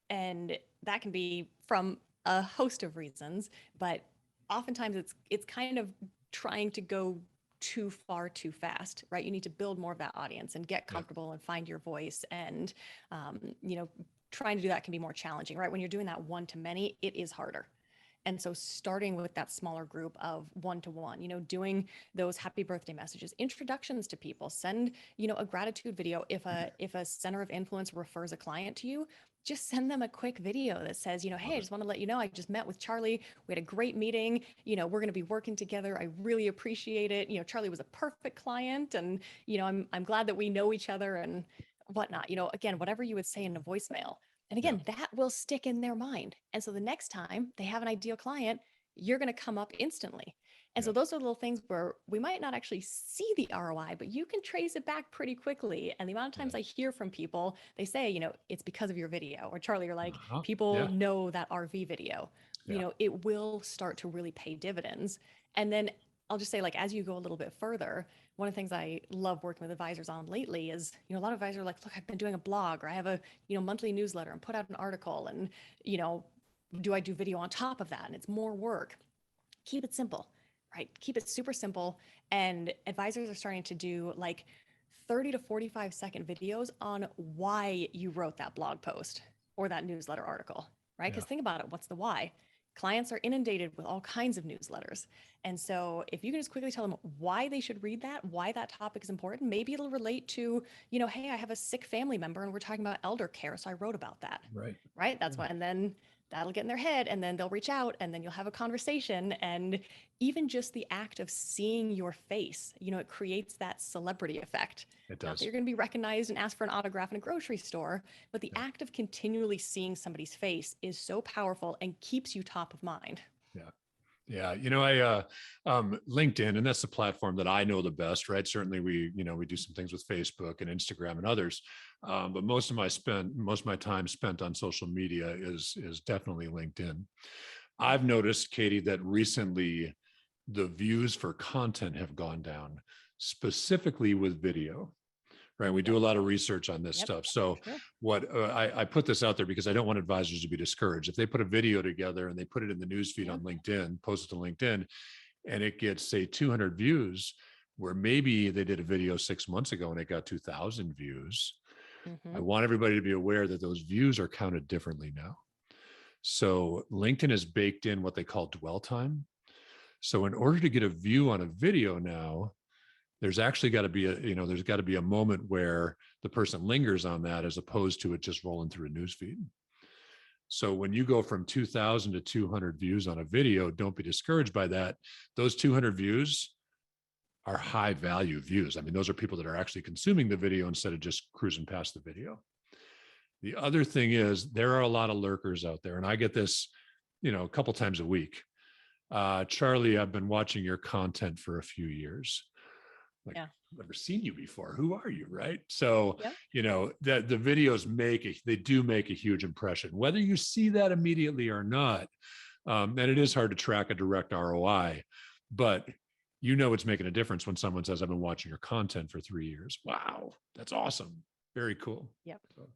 And that can be from a host of reasons, but oftentimes it's kind of trying to go too far too fast, right? You need to build more of that audience and get comfortable and find your voice. And, trying to do that can be more challenging, right? When you're doing that one to many, it is harder. And so starting with that smaller group of one-to-one, doing those happy birthday messages, introductions to people, send, a gratitude video. If a center of influence refers a client to you, just send them a quick video that says, hey, I just want to let you know, I just met with Charlie. We had a great meeting. We're going to be working together. I really appreciate it. Charlie was a perfect client, and, I'm glad that we know each other and whatnot. Again, whatever you would say in a voicemail. And again, that will stick in their mind. And so the next time they have an ideal client, you're going to come up instantly. And so those are little things where we might not actually see the ROI, but you can trace it back pretty quickly. And the amount of times I hear from people, they say, it's because of your video. Or Charlie, you're like, people know that RV video. It will start to really pay dividends. And then I'll just say, like, as you go a little bit further, one of the things I love working with advisors on lately is, a lot of advisors are like, look, I've been doing a blog, or I have a, monthly newsletter and put out an article, and, you know, do I do video on top of that? And it's more work. Keep it simple, right? Keep it super simple. And advisors are starting to do like 30 to 45-second videos on why you wrote that blog post or that newsletter article, right? Yeah. Because think about it, what's the why? Clients are inundated with all kinds of newsletters. And so if you can just quickly tell them why they should read that, why that topic is important, maybe it'll relate to, hey, I have a sick family member and we're talking about elder care. So I wrote about that. Right. Right. That's Yeah. why. And then that'll get in their head, and then they'll reach out, and then you'll have a conversation. And even just the act of seeing your face, it creates that celebrity effect. It Not that does. you're going to be recognized and asked for an autograph in a grocery store, but the act of continually seeing somebody's face is so powerful and keeps you top of mind. Yeah. Yeah. LinkedIn, and that's the platform that I know the best, right? Certainly we do some things with Facebook and Instagram and others. But most of my time spent on social media is definitely LinkedIn. I've noticed, Katie, that recently the views for content have gone down, specifically with video. Right. We do a lot of research on this stuff. So what I put this out there because I don't want advisors to be discouraged. If they put a video together and they put it in the newsfeed on LinkedIn, post it to LinkedIn, and it gets, say, 200 views, where maybe they did a video 6 months ago and it got 2,000 views. I want everybody to be aware that those views are counted differently now. So LinkedIn has baked in what they call dwell time. So in order to get a view on a video now, there's actually got to be there's got to be a moment where the person lingers on that, as opposed to it just rolling through a newsfeed. So when you go from 2,000 to 200 views on a video, don't be discouraged by that. Those 200 views are high value views. I mean, those are people that are actually consuming the video instead of just cruising past the video. The other thing is there are a lot of lurkers out there, and I get this, a couple times a week. Charlie, I've been watching your content for a few years. Like, I've never seen you before. Who are you? Right. So, that the videos they do make a huge impression, whether you see that immediately or not. And it is hard to track a direct ROI, but it's making a difference when someone says, I've been watching your content for 3 years. Wow. That's awesome. Very cool. Yep. So,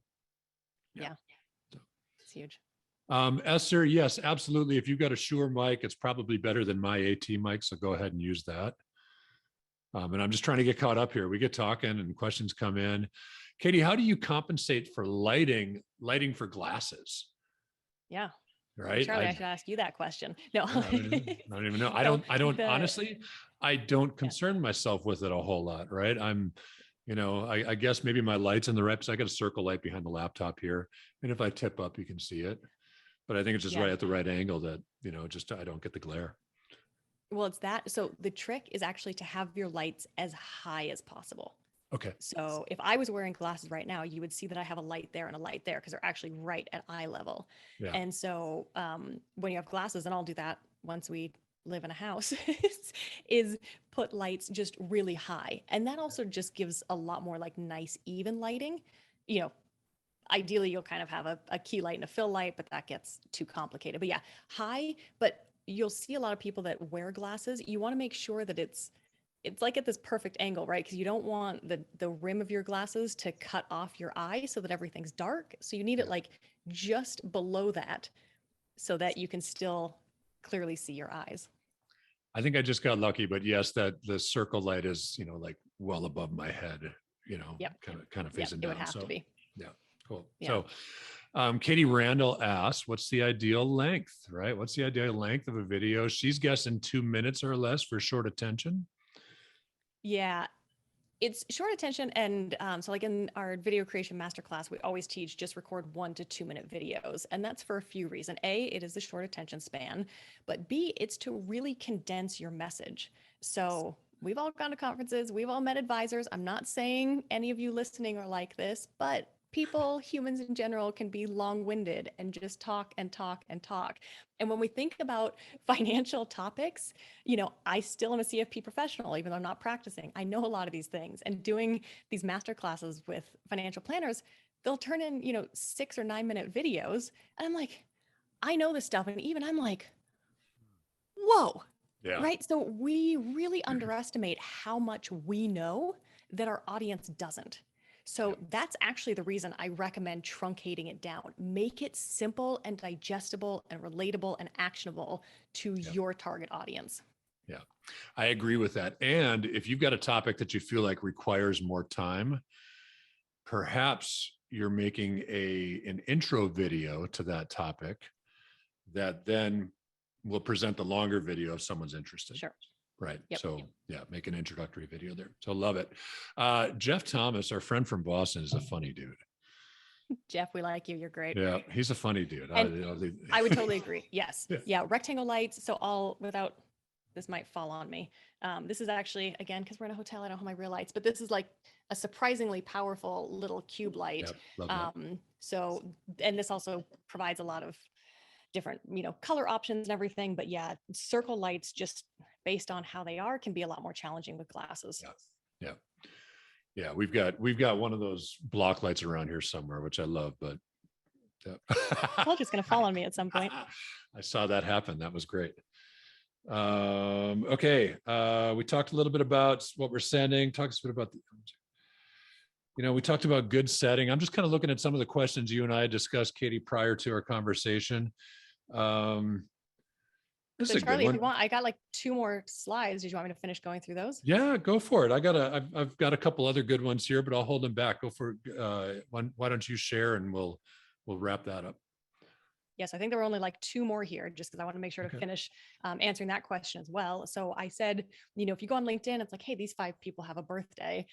it's huge. Esther, yes, absolutely. If you've got a Shure mic, it's probably better than my AT mic. So go ahead and use that. And I'm just trying to get caught up here. We get talking and questions come in. Katie, how do you compensate for lighting for glasses? Yeah. Right. Charlie, I should ask you that question. No, I don't even know. I don't honestly, I don't concern myself with it a whole lot. Right. I guess maybe my light's in the right place. I got a circle light behind the laptop here. And if I tip up, you can see it. But I think it's just right at the right angle that, I don't get the glare. Well, it's that. So the trick is actually to have your lights as high as possible. Okay. So if I was wearing glasses right now, you would see that I have a light there and a light there because they're actually right at eye level. Yeah. And so when you have glasses, and I'll do that once we live in a house, is put lights just really high. And that also just gives a lot more like nice, even lighting. Ideally, you'll kind of have a key light and a fill light, but that gets too complicated. But yeah, high, but you'll see a lot of people that wear glasses. You want to make sure that it's like at this perfect angle, right? Because you don't want the rim of your glasses to cut off your eye so that everything's dark. So you need it like just below that so that you can still clearly see your eyes. I think I just got lucky, but yes, that the circle light is, like well above my head, kind of facing down. It would have to be. Yeah, cool. Yeah. So Katie Randall asks, what's the ideal length, right? What's the ideal length of a video? She's guessing 2 minutes or less for short attention. Yeah, it's short attention. And so like in our video creation masterclass, we always teach just record 1 to 2 minute videos. And that's for a few reasons. A, it is the short attention span, but B, it's to really condense your message. So we've all gone to conferences, we've all met advisors. I'm not saying any of you listening are like this, but humans in general, can be long-winded and just talk and talk and talk. And when we think about financial topics, I still am a CFP professional, even though I'm not practicing. I know a lot of these things, and doing these master classes with financial planners, they'll turn in, 6 or 9 minute videos. And I'm like, I know this stuff. And even I'm like, whoa, Yeah. Right. So we really underestimate how much we know that our audience doesn't. So Yep. that's actually the reason I recommend truncating it down. Make it simple and digestible and relatable and actionable to Yep. your target audience. Yeah. I agree with that. And if you've got a topic that you feel like requires more time, perhaps you're making an intro video to that topic that then will present the longer video if someone's interested. Sure. Right. Yep. So yeah, make an introductory video there. So love it. Jeff Thomas, our friend from Boston, is a funny dude. Jeff, we like you. You're great. Yeah, he's a funny dude. And I would totally agree. Yes. Yeah. Yeah. Rectangle lights. So all without, this might fall on me. This is actually, again, because we're in a hotel, I don't have my real lights, but this is like a surprisingly powerful little cube light. Yep, love that. So, and this also provides a lot of different, color options and everything. But yeah, circle lights, just based on how they are, can be a lot more challenging with glasses. Yeah. Yeah. Yeah. We've got one of those block lights around here somewhere, which I love, but It's just going to fall on me at some point. I saw that happen. That was great. Okay. We talked a little bit about what we're sending. Talk us a bit about we talked about good setting. I'm just kind of looking at some of the questions you and I discussed, Katie, prior to our conversation. This So is a Charlie, good if you one. want, I got like 2 more slides. Did you want me to finish going through those? Yeah, go for it. I've got a couple other good ones here, but I'll hold them back. Go for it. Why don't you share and we'll wrap that up. Yes, I think there were only like 2 more here, just because I want to make sure to finish answering that question as well. So I said, if you go on LinkedIn, it's like, hey, these 5 people have a birthday.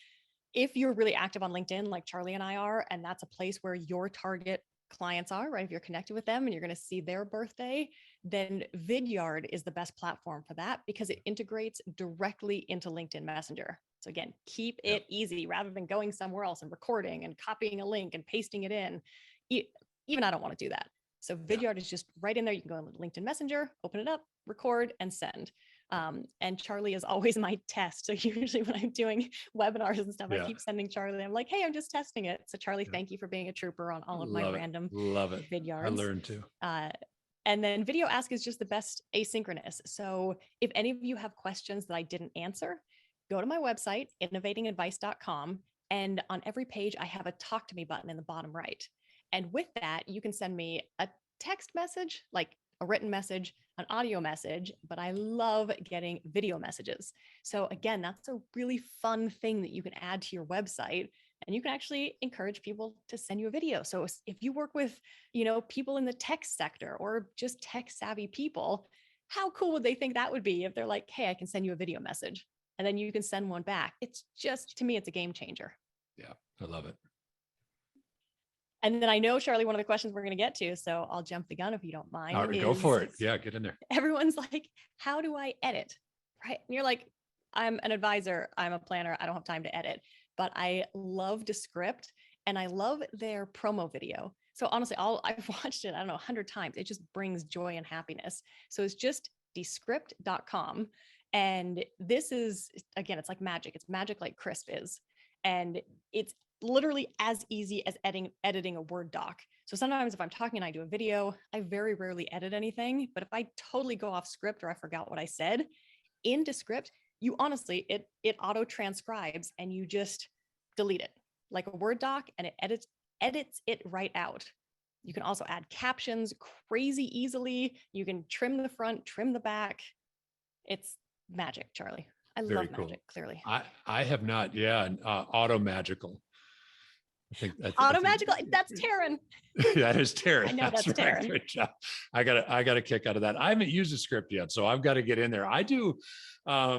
If you're really active on LinkedIn, like Charlie and I are, and that's a place where your target clients are, right? If you're connected with them and you're going to see their birthday, then Vidyard is the best platform for that because it integrates directly into LinkedIn Messenger. So again, keep it easy rather than going somewhere else and recording and copying a link and pasting it in. Even I don't want to do that. So Vidyard is just right in there. You can go on LinkedIn Messenger, open it up, record, and send. And Charlie is always my test. So usually when I'm doing webinars and stuff, I keep sending Charlie. I'm like, hey, I'm just testing it. So Charlie, thank you for being a trooper on all of my random Vidyards. I learned too. And then Video Ask is just the best asynchronous. So if any of you have questions that I didn't answer, go to my website, innovatingadvice.com. And on every page, I have a talk to me button in the bottom right. And with that, you can send me a text message, like a written message, an audio message, but I love getting video messages. So again, that's a really fun thing that you can add to your website, and you can actually encourage people to send you a video. So if you work with, people in the tech sector or just tech savvy people, how cool would they think that would be if they're like, hey, I can send you a video message and then you can send one back? It's just, to me, it's a game changer. Yeah, I love it. And then I know, Charlie, one of the questions we're going to get to, so I'll jump the gun if you don't mind. All right, go for it. Yeah, get in there. Everyone's like, how do I edit? Right. And you're like, I'm an advisor. I'm a planner. I don't have time to edit, but I love Descript and I love their promo video. So honestly, I've watched it, I don't know, 100 times. It just brings joy and happiness. So it's just descript.com. And this is, again, it's like magic. It's magic like Crisp is. And it's literally as easy as editing a Word doc. So sometimes if I'm talking and I do a video, I very rarely edit anything. But if I totally go off script or I forgot what I said, in Descript, you honestly, it auto transcribes and you just delete it like a Word doc, and it edits it right out. You can also add captions crazy easily. You can trim the front, trim the back. It's magic, Charlie. I love magic, clearly. I have not. Yeah. Auto magical. Auto magical. That's Taryn. That is Taryn. I know that's right. Taryn. Great job. I got a kick out of that. I haven't used a script yet, so I've got to get in there. I do a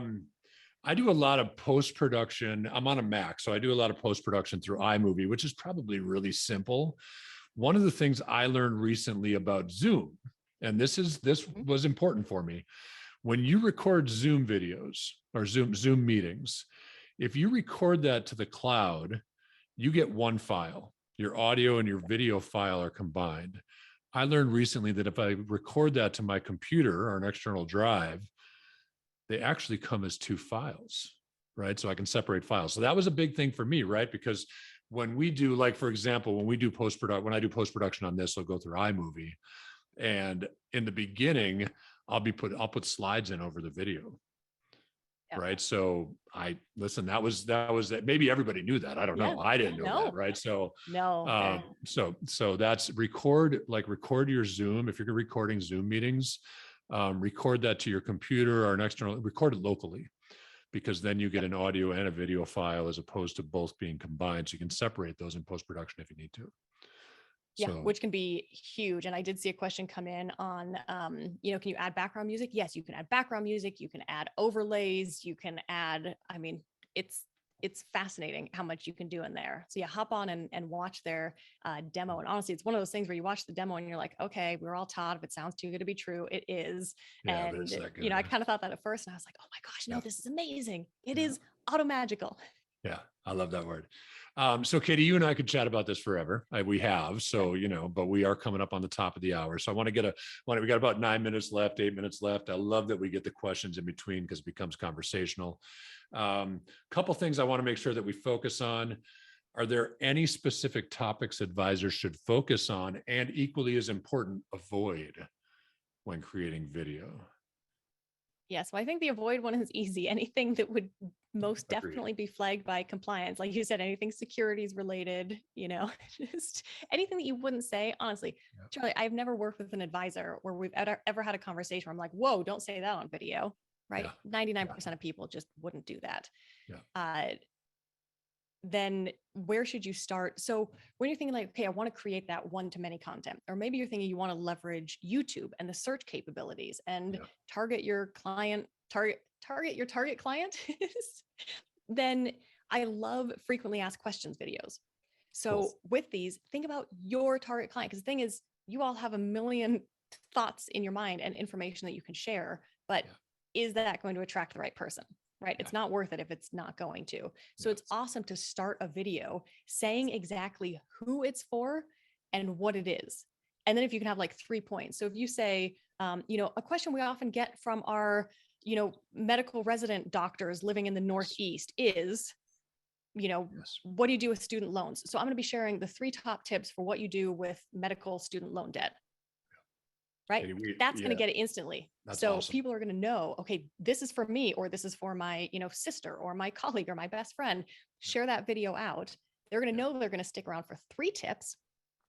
lot of post-production. I'm on a Mac, so I do a lot of post-production through iMovie, which is probably really simple. One of the things I learned recently about Zoom, and this was important for me. When you record Zoom videos or Zoom meetings, if you record that to the cloud, you get one file. Your audio and your video file are combined. I learned recently that if I record that to my computer or an external drive, they actually come as 2 files, right? So I can separate files. So that was a big thing for me, right? Because when we do, like, for example, when I do post-production on this, I'll go through iMovie. And in the beginning, I'll put slides in over the video. Yeah. Right. So that was maybe everybody knew that. I don't Yeah. know. I didn't know that. No, Right. So, no. so that's record your Zoom. If you're recording Zoom meetings, record that to your computer or an external, record it locally, because then you get an audio and a video file as opposed to both being combined. So you can separate those in post-production if you need to. Yeah, So, which can be huge. And I did see a question come in on, can you add background music? Yes, you can add background music. You can add overlays. You can add, I mean, it's fascinating how much you can do in there. So yeah, hop on and watch their demo. And honestly, it's one of those things where you watch the demo and you're like, okay, we're all taught if it sounds too good to be true, it is. yeah, but it's And, that good. I kind of thought that at first and I was like, oh my gosh, no, Yeah. this is amazing. It is auto-magical. Yeah, I love that word. So Katie, you and I could chat about this forever. We have, so, but we are coming up on the top of the hour. So I want to we got about 9 minutes left, 8 minutes left. I love that we get the questions in between because it becomes conversational. Couple things I want to make sure that we focus on. Are there any specific topics advisors should focus on, and equally as important, avoid when creating video? Yeah, so I think the avoid one is easy. Anything that would most Agreed. definitely be flagged by compliance. Like you said, anything securities related, just anything that you wouldn't say. Honestly, Charlie, I've never worked with an advisor where we've ever had a conversation where I'm like, whoa, don't say that on video, right? 99% of people just wouldn't do that. Yeah. Then where should you start? So when you're thinking like, okay, I want to create that one-to-many content, or maybe you're thinking you want to leverage YouTube and the search capabilities and target your client, target your target client, then I love frequently asked questions videos. So with these, think about your target client, because the thing is, you all have a million thoughts in your mind and information that you can share, but is that going to attract the right person? Right? It's not worth it if it's not going to. So it's awesome to start a video saying exactly who it's for and what it is. And then if you can have like 3 points. So if you say, a question we often get from our, medical resident doctors living in the Northeast is, what do you do with student loans? So I'm going to be sharing the 3 top tips for what you do with medical student loan debt. Right? That's going to get it instantly. That's so awesome. People are going to know, okay, this is for me, or this is for my, sister or my colleague or my best friend. Share that video out. They're going to know they're going to stick around for 3 tips.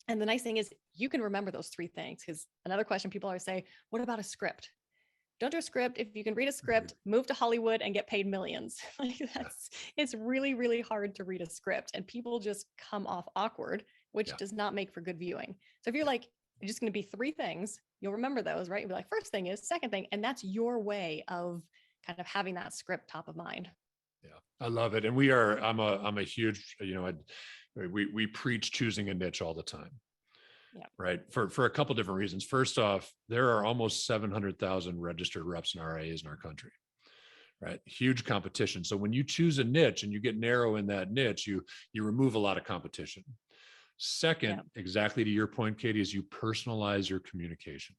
And the nice thing is you can remember those 3 things, because another question people always say, what about a script? Don't do a script. If you can read a script, move to Hollywood and get paid millions. It's really, really hard to read a script, and people just come off awkward, which does not make for good viewing. So if you're like, it's just going to be 3 things, you'll remember those, right? You'll be like, first thing is, second thing. And that's your way of kind of having that script top of mind. Yeah, I love it. And I'm a huge, we preach choosing a niche all the time. Yeah. Right. For a couple different reasons. First off, there are almost 700,000 registered reps and RIAs in our country. Right. Huge competition. So when you choose a niche and you get narrow in that niche, you remove a lot of competition. Second, exactly to your point, Katie, is you personalize your communication,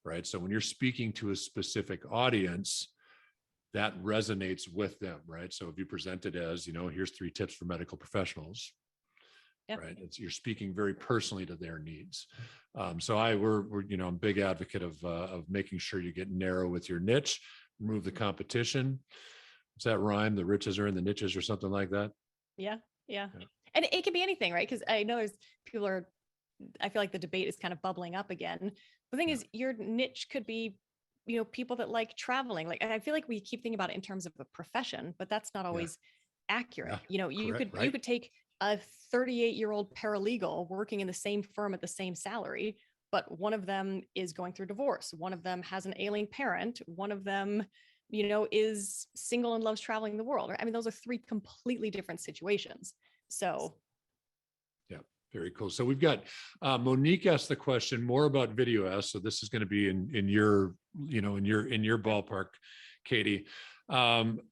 right? So when you're speaking to a specific audience, that resonates with them, right? So if you present it as, here's 3 tips for medical professionals, right? You're speaking very personally to their needs. So I'm a big advocate of making sure you get narrow with your niche, remove the competition. Does that rhyme? The riches are in the niches or something like that? Yeah. And it can be anything, right? Because I know I feel like the debate is kind of bubbling up again. The thing is, your niche could be, people that like traveling. Like, I feel like we keep thinking about it in terms of a profession, but that's not always accurate. You could take a 38-year-old paralegal working in the same firm at the same salary, but one of them is going through divorce. One of them has an ailing parent. One of them, is single and loves traveling the world. Right? I mean, those are 3 completely different situations. So. Yeah, very cool. So we've got Monique asked the question more about video ask. So this is going to be in your ballpark, Katie.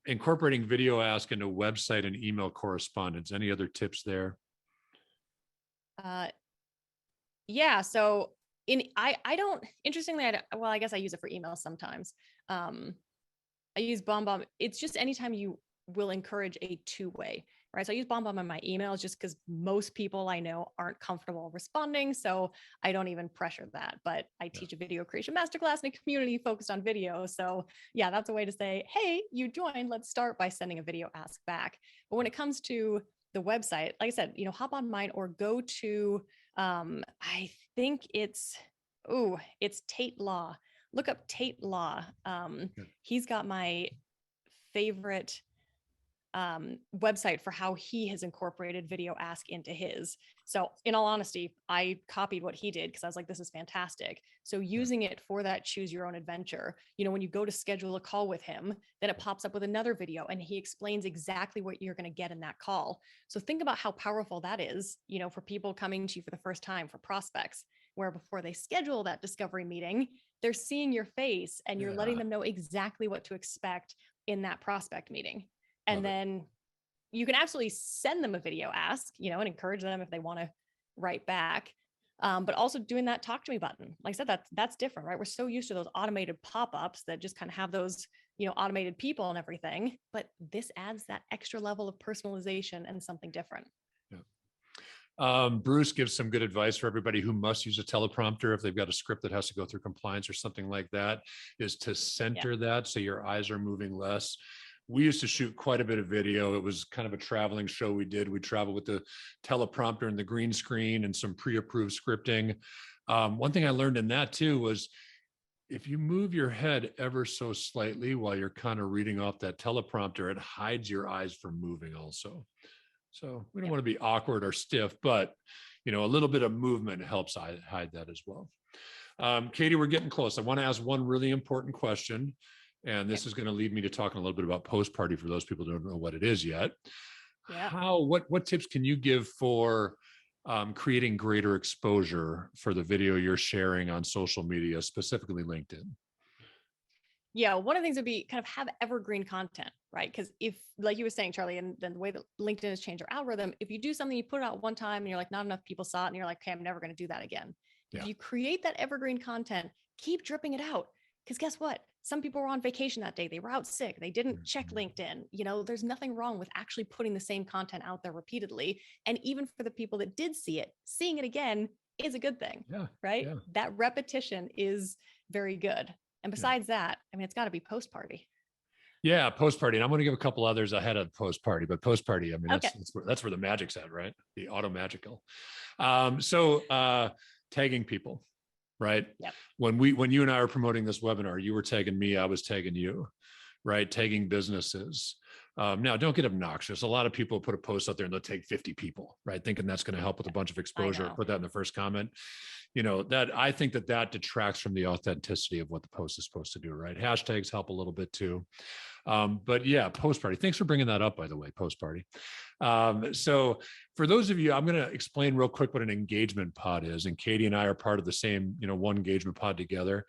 Incorporating video ask into website and email correspondence. Any other tips there? Yeah. So I don't, interestingly, I guess I use it for email sometimes. I use BombBomb. It's just anytime you will encourage a 2-way. right? So I use BombBomb in my emails just because most people I know aren't comfortable responding. So I don't even pressure that. But I teach a video creation masterclass in a community focused on video. So yeah, that's a way to say, hey, you joined. Let's start by sending a video ask back. But when it comes to the website, like I said, hop on mine or go to, I think it's Tate Law. Look up Tate Law. He's got my favorite website for how he has incorporated video ask into his. So in all honesty, I copied what he did because I was like, this is fantastic. So using it for that choose your own adventure, when you go to schedule a call with him, then it pops up with another video and he explains exactly what you're going to get in that call. So think about how powerful that is, for people coming to you for the first time, for prospects, where before they schedule that discovery meeting, they're seeing your face and you're letting them know exactly what to expect in that prospect meeting. And then you can absolutely send them a video ask, and encourage them if they want to write back. But also doing that talk to me button. Like I said, that's different, right? We're so used to those automated pop-ups that just kind of have those, automated people and everything. But this adds that extra level of personalization and something different. Bruce gives some good advice for everybody who must use a teleprompter if they've got a script that has to go through compliance or something like that, is to center that so your eyes are moving less. We used to shoot quite a bit of video. It was kind of a traveling show we did. We traveled with the teleprompter and the green screen and some pre-approved scripting. One thing I learned in that too was if you move your head ever so slightly while you're kind of reading off that teleprompter, it hides your eyes from moving also. So we don't want to be awkward or stiff, but a little bit of movement helps hide that as well. Katie, we're getting close. I want to ask one really important question. And this is going to lead me to talking a little bit about post-party for those people who don't know what it is yet. What tips can you give for creating greater exposure for the video you're sharing on social media, specifically LinkedIn? Yeah, one of the things would be kind of have evergreen content, right? Because if, like you were saying, Charlie, and then the way that LinkedIn has changed their algorithm, if you do something, you put it out one time and you're like, not enough people saw it, and you're like, okay, I'm never going to do that again. If you create that evergreen content, keep dripping it out. Because guess what? Some people were on vacation that day. They were out sick. They didn't check LinkedIn. There's nothing wrong with actually putting the same content out there repeatedly. And even for the people that did see it, seeing it again is a good thing, right? Yeah. That repetition is very good. And besides that, I mean, it's got to be post-party. Yeah, post-party. And I'm going to give a couple others ahead of post-party, but post-party, I mean, that's where the magic's at, right? The auto-magical. So tagging people. Right. Yep. When you and I are promoting this webinar, you were tagging me, I was tagging you, right? Tagging businesses. Now, don't get obnoxious. A lot of people put a post out there and they'll take 50 people, right? Thinking that's going to help with a bunch of exposure. Put that in the first comment. That I think that detracts from the authenticity of what the post is supposed to do, right? Hashtags help a little bit too. But yeah, post-party. Thanks for bringing that up, by the way, post-party. So for those of you, I'm going to explain real quick what an engagement pod is. And Katie and I are part of the same, one engagement pod together.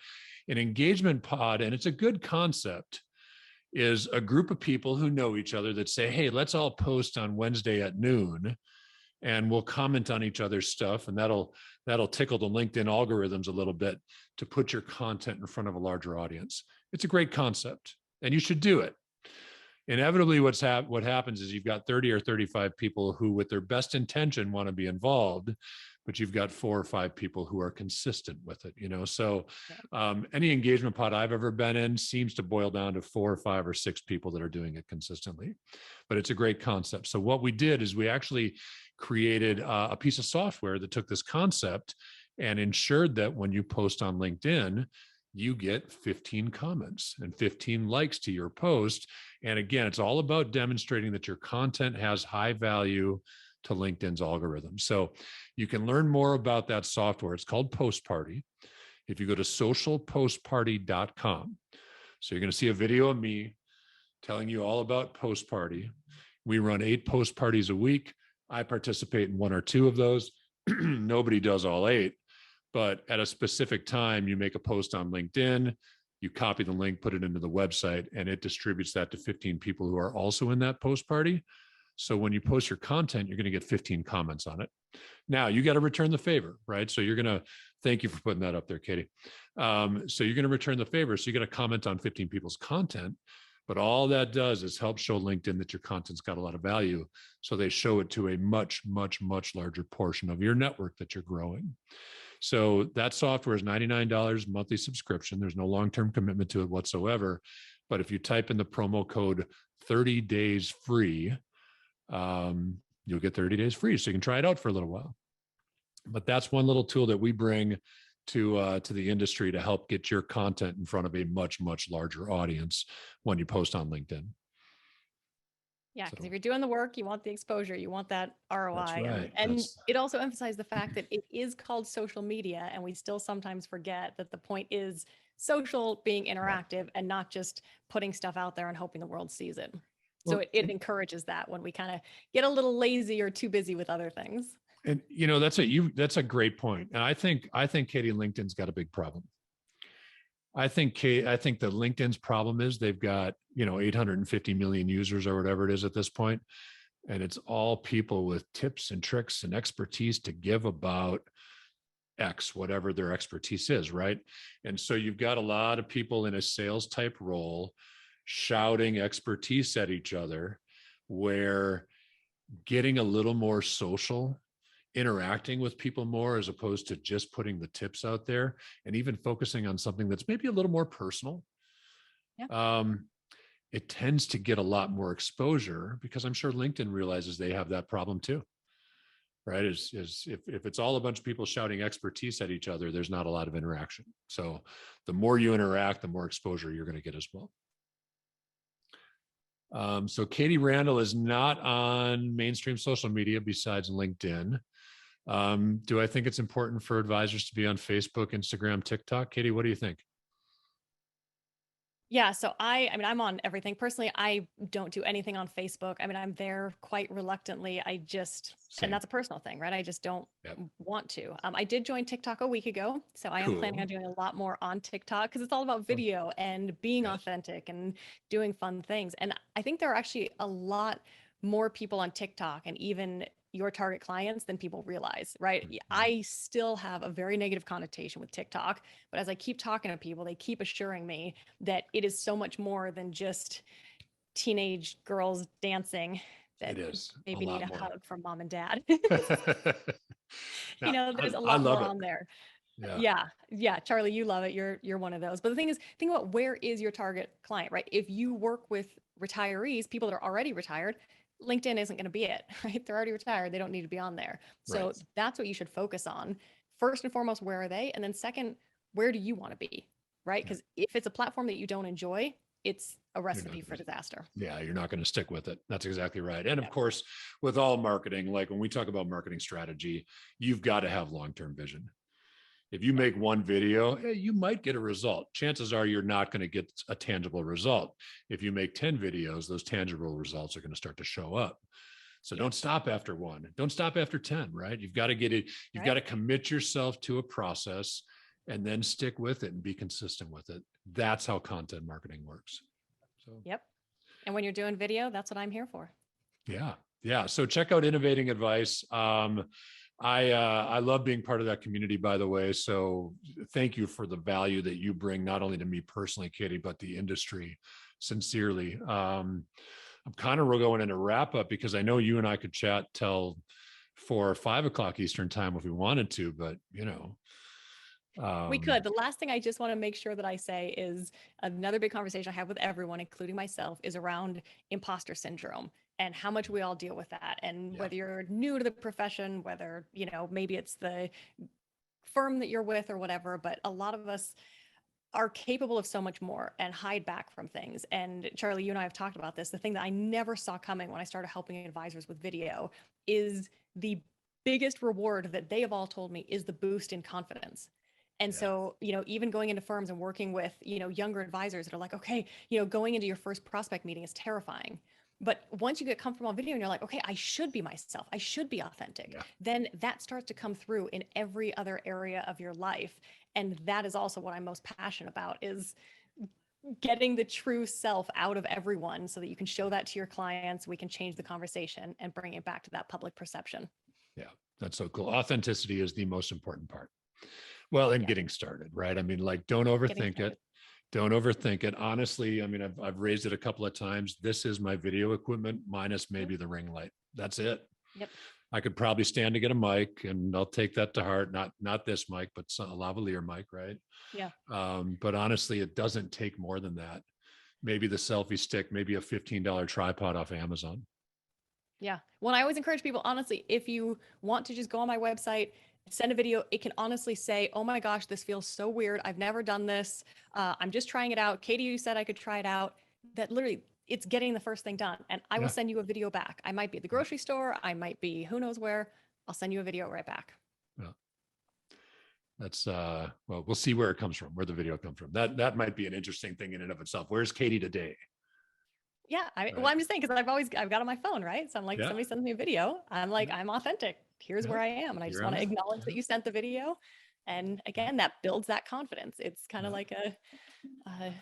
An engagement pod, and it's a good concept, is a group of people who know each other that say, hey, let's all post on Wednesday at noon and we'll comment on each other's stuff. And that'll tickle the LinkedIn algorithms a little bit to put your content in front of a larger audience. It's a great concept and you should do it. Inevitably, what happens is you've got 30 or 35 people who, with their best intention, want to be involved, but you've got 4 or 5 people who are consistent with it. So any engagement pod I've ever been in seems to boil down to 4 or 5 or 6 people that are doing it consistently. But it's a great concept. So what we did is we actually created a piece of software that took this concept and ensured that when you post on LinkedIn, you get 15 comments and 15 likes to your post. And again, it's all about demonstrating that your content has high value to LinkedIn's algorithm. So you can learn more about that software. It's called Postparty. If you go to socialpostparty.com. So you're going to see a video of me telling you all about Postparty. We run 8 post parties a week. I participate in 1 or 2 of those. Nobody does all 8. But at a specific time, you make a post on LinkedIn, you copy the link, put it into the website, and it distributes that to 15 people who are also in that post party. So when you post your content, you're going to get 15 comments on it. Now, you got to return the favor, right? So you're going to, thank you for putting that up there, Katie. So you're going to return the favor. So you're going to comment on 15 people's content, But all that does is help show LinkedIn that your content's got a lot of value. So they show it to a much, much, much larger portion of your network that you're growing. So that software is $99 monthly subscription. There's no long-term commitment to it whatsoever. But if you type in the promo code 30 days free, you'll get 30 days free. So you can try it out for a little while. But that's one little tool that we bring to the industry to help get your content in front of a much, much larger audience when you post on LinkedIn. Yeah, because if you're doing the work, you want the exposure, you want that ROI. That's right. And it also emphasized the fact that it is called social media, and we still sometimes forget that the point is social being interactive and not just putting stuff out there and hoping the world sees it. So it encourages that when we kind of get a little lazy or too busy with other things. And that's a great point. And I think Katie, LinkedIn's got a big problem. I think the LinkedIn's problem is they've got, 850 million users or whatever it is at this point. And it's all people with tips and tricks and expertise to give about X, whatever their expertise is, right? And so you've got a lot of people in a sales type role shouting expertise at each other, where getting a little more social, interacting with people more as opposed to just putting the tips out there, and even focusing on something that's maybe a little more personal. Yeah. It tends to get a lot more exposure, because I'm sure LinkedIn realizes they have that problem too, right? Is if it's all a bunch of people shouting expertise at each other, there's not a lot of interaction. So the more you interact, the more exposure you're going to get as well. So Katie Randall is not on mainstream social media besides LinkedIn. Do I think it's important for advisors to be on Facebook, Instagram, TikTok? Katie, what do you think? Yeah. So I'm on everything. Personally, I don't do anything on Facebook. I'm there quite reluctantly. And that's a personal thing, right? I just don't want to. I did join TikTok a week ago. So I am planning on doing a lot more on TikTok, because it's all about video and being authentic and doing fun things. And I think there are actually a lot more people on TikTok, and even your target clients, than people realize, right? Mm-hmm. I still have a very negative connotation with TikTok, but as I keep talking to people, they keep assuring me that it is so much more than just teenage girls dancing that maybe need a hug from mom and dad. There's a lot more on there. Yeah. Charlie, you love it. You're one of those. But the thing is, think about, where is your target client, right? If you work with retirees, people that are already retired, LinkedIn isn't going to be it, right? They're already retired. They don't need to be on there. So that's what you should focus on. First and foremost, where are they? And then second, where do you want to be, right? Because if it's a platform that you don't enjoy, it's a recipe for disaster. Yeah, you're not going to stick with it. That's exactly right. And of course, with all marketing, like when we talk about marketing strategy, you've got to have long-term vision. If you make one video, you might get a result. Chances are you're not going to get a tangible result. If you make 10 videos, those tangible results are going to start to show up. So don't stop after one. Don't stop after 10, right? You've got to get it. You've got to commit yourself to a process and then stick with it and be consistent with it. That's how content marketing works. So. Yep. And when you're doing video, that's what I'm here for. Yeah. So check out Innovating Advice. I love being part of that community, by the way. So thank you for the value that you bring, not only to me personally, Katie, but the industry, sincerely. I'm kind of going in a wrap up, because I know you and I could chat till 4 or 5 o'clock Eastern time if we wanted to, but we could. The last thing I just want to make sure that I say is, another big conversation I have with everyone, including myself, is around imposter syndrome and how much we all deal with that. And whether you're new to the profession, whether, maybe it's the firm that you're with or whatever, but a lot of us are capable of so much more and hide back from things. And Charlie, you and I have talked about this. The thing that I never saw coming when I started helping advisors with video is the biggest reward that they have all told me is the boost in confidence. And so, even going into firms and working with, younger advisors that are like, okay, going into your first prospect meeting is terrifying. But once you get comfortable on video and you're like, okay, I should be myself, I should be authentic, then that starts to come through in every other area of your life. And that is also what I'm most passionate about, is getting the true self out of everyone so that you can show that to your clients. We can change the conversation and bring it back to that public perception. Yeah, that's so cool. Authenticity is the most important part. Well, and getting started, right? Don't overthink it. Don't overthink it. Honestly, I mean, I've raised it a couple of times. This is my video equipment minus maybe the ring light. That's it. Yep. I could probably stand to get a mic, and I'll take that to heart. Not this mic, but a lavalier mic, right? Yeah. But honestly, it doesn't take more than that. Maybe the selfie stick, maybe a $15 tripod off Amazon. Yeah. Well, I always encourage people, honestly, if you want to just go on my website, send a video, it can honestly say, oh my gosh, this feels so weird. I've never done this. I'm just trying it out. Katie, you said I could try it out. That literally, it's getting the first thing done. And I will send you a video back. I might be at the grocery store. I might be who knows where. I'll send you a video right back. Yeah. That's well, we'll see where it comes from, where the video comes from. That might be an interesting thing in and of itself. Where's Katie today? Yeah. Right. Well, I'm just saying, because I've got on my phone, right? So I'm like, somebody sends me a video. I'm like, I'm authentic. Here's where I am. And I just want to acknowledge that you sent the video. And again, that builds that confidence. It's kind of like a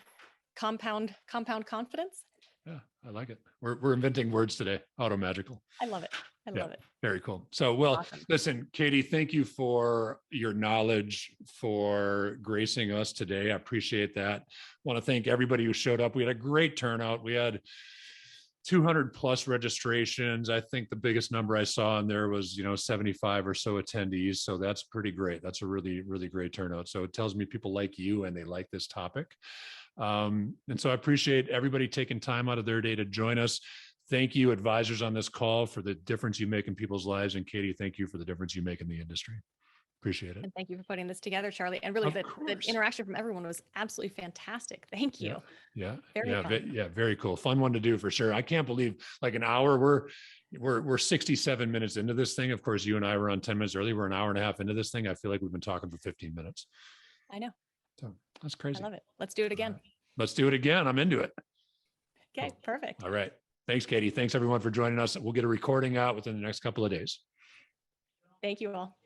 compound confidence. Yeah, I like it. We're inventing words today. Automagical. I love it. I love it. Very cool. So, well, Awesome. Listen, Katie, thank you for your knowledge, for gracing us today. I appreciate that. I want to thank everybody who showed up. We had a great turnout. We had 200 plus registrations. I think the biggest number I saw in there was, 75 or so attendees. So that's pretty great. That's a really, really great turnout. So it tells me people like you and they like this topic. And so I appreciate everybody taking time out of their day to join us. Thank you, advisors on this call, for the difference you make in people's lives. And Katie, thank you for the difference you make in the industry. Appreciate it. And thank you for putting this together, Charlie. And really, the interaction from everyone was absolutely fantastic. Thank you. Yeah. Very fun. Very cool. Fun one to do for sure. I can't believe like an hour. We're 67 minutes into this thing. Of course, you and I were on 10 minutes early. We're an hour and a half into this thing. I feel like we've been talking for 15 minutes. I know. So that's crazy. I love it. Let's do it again. Let's do it again. I'm into it. Okay, cool. Perfect. All right. Thanks, Katie. Thanks everyone for joining us. We'll get a recording out within the next couple of days. Thank you all.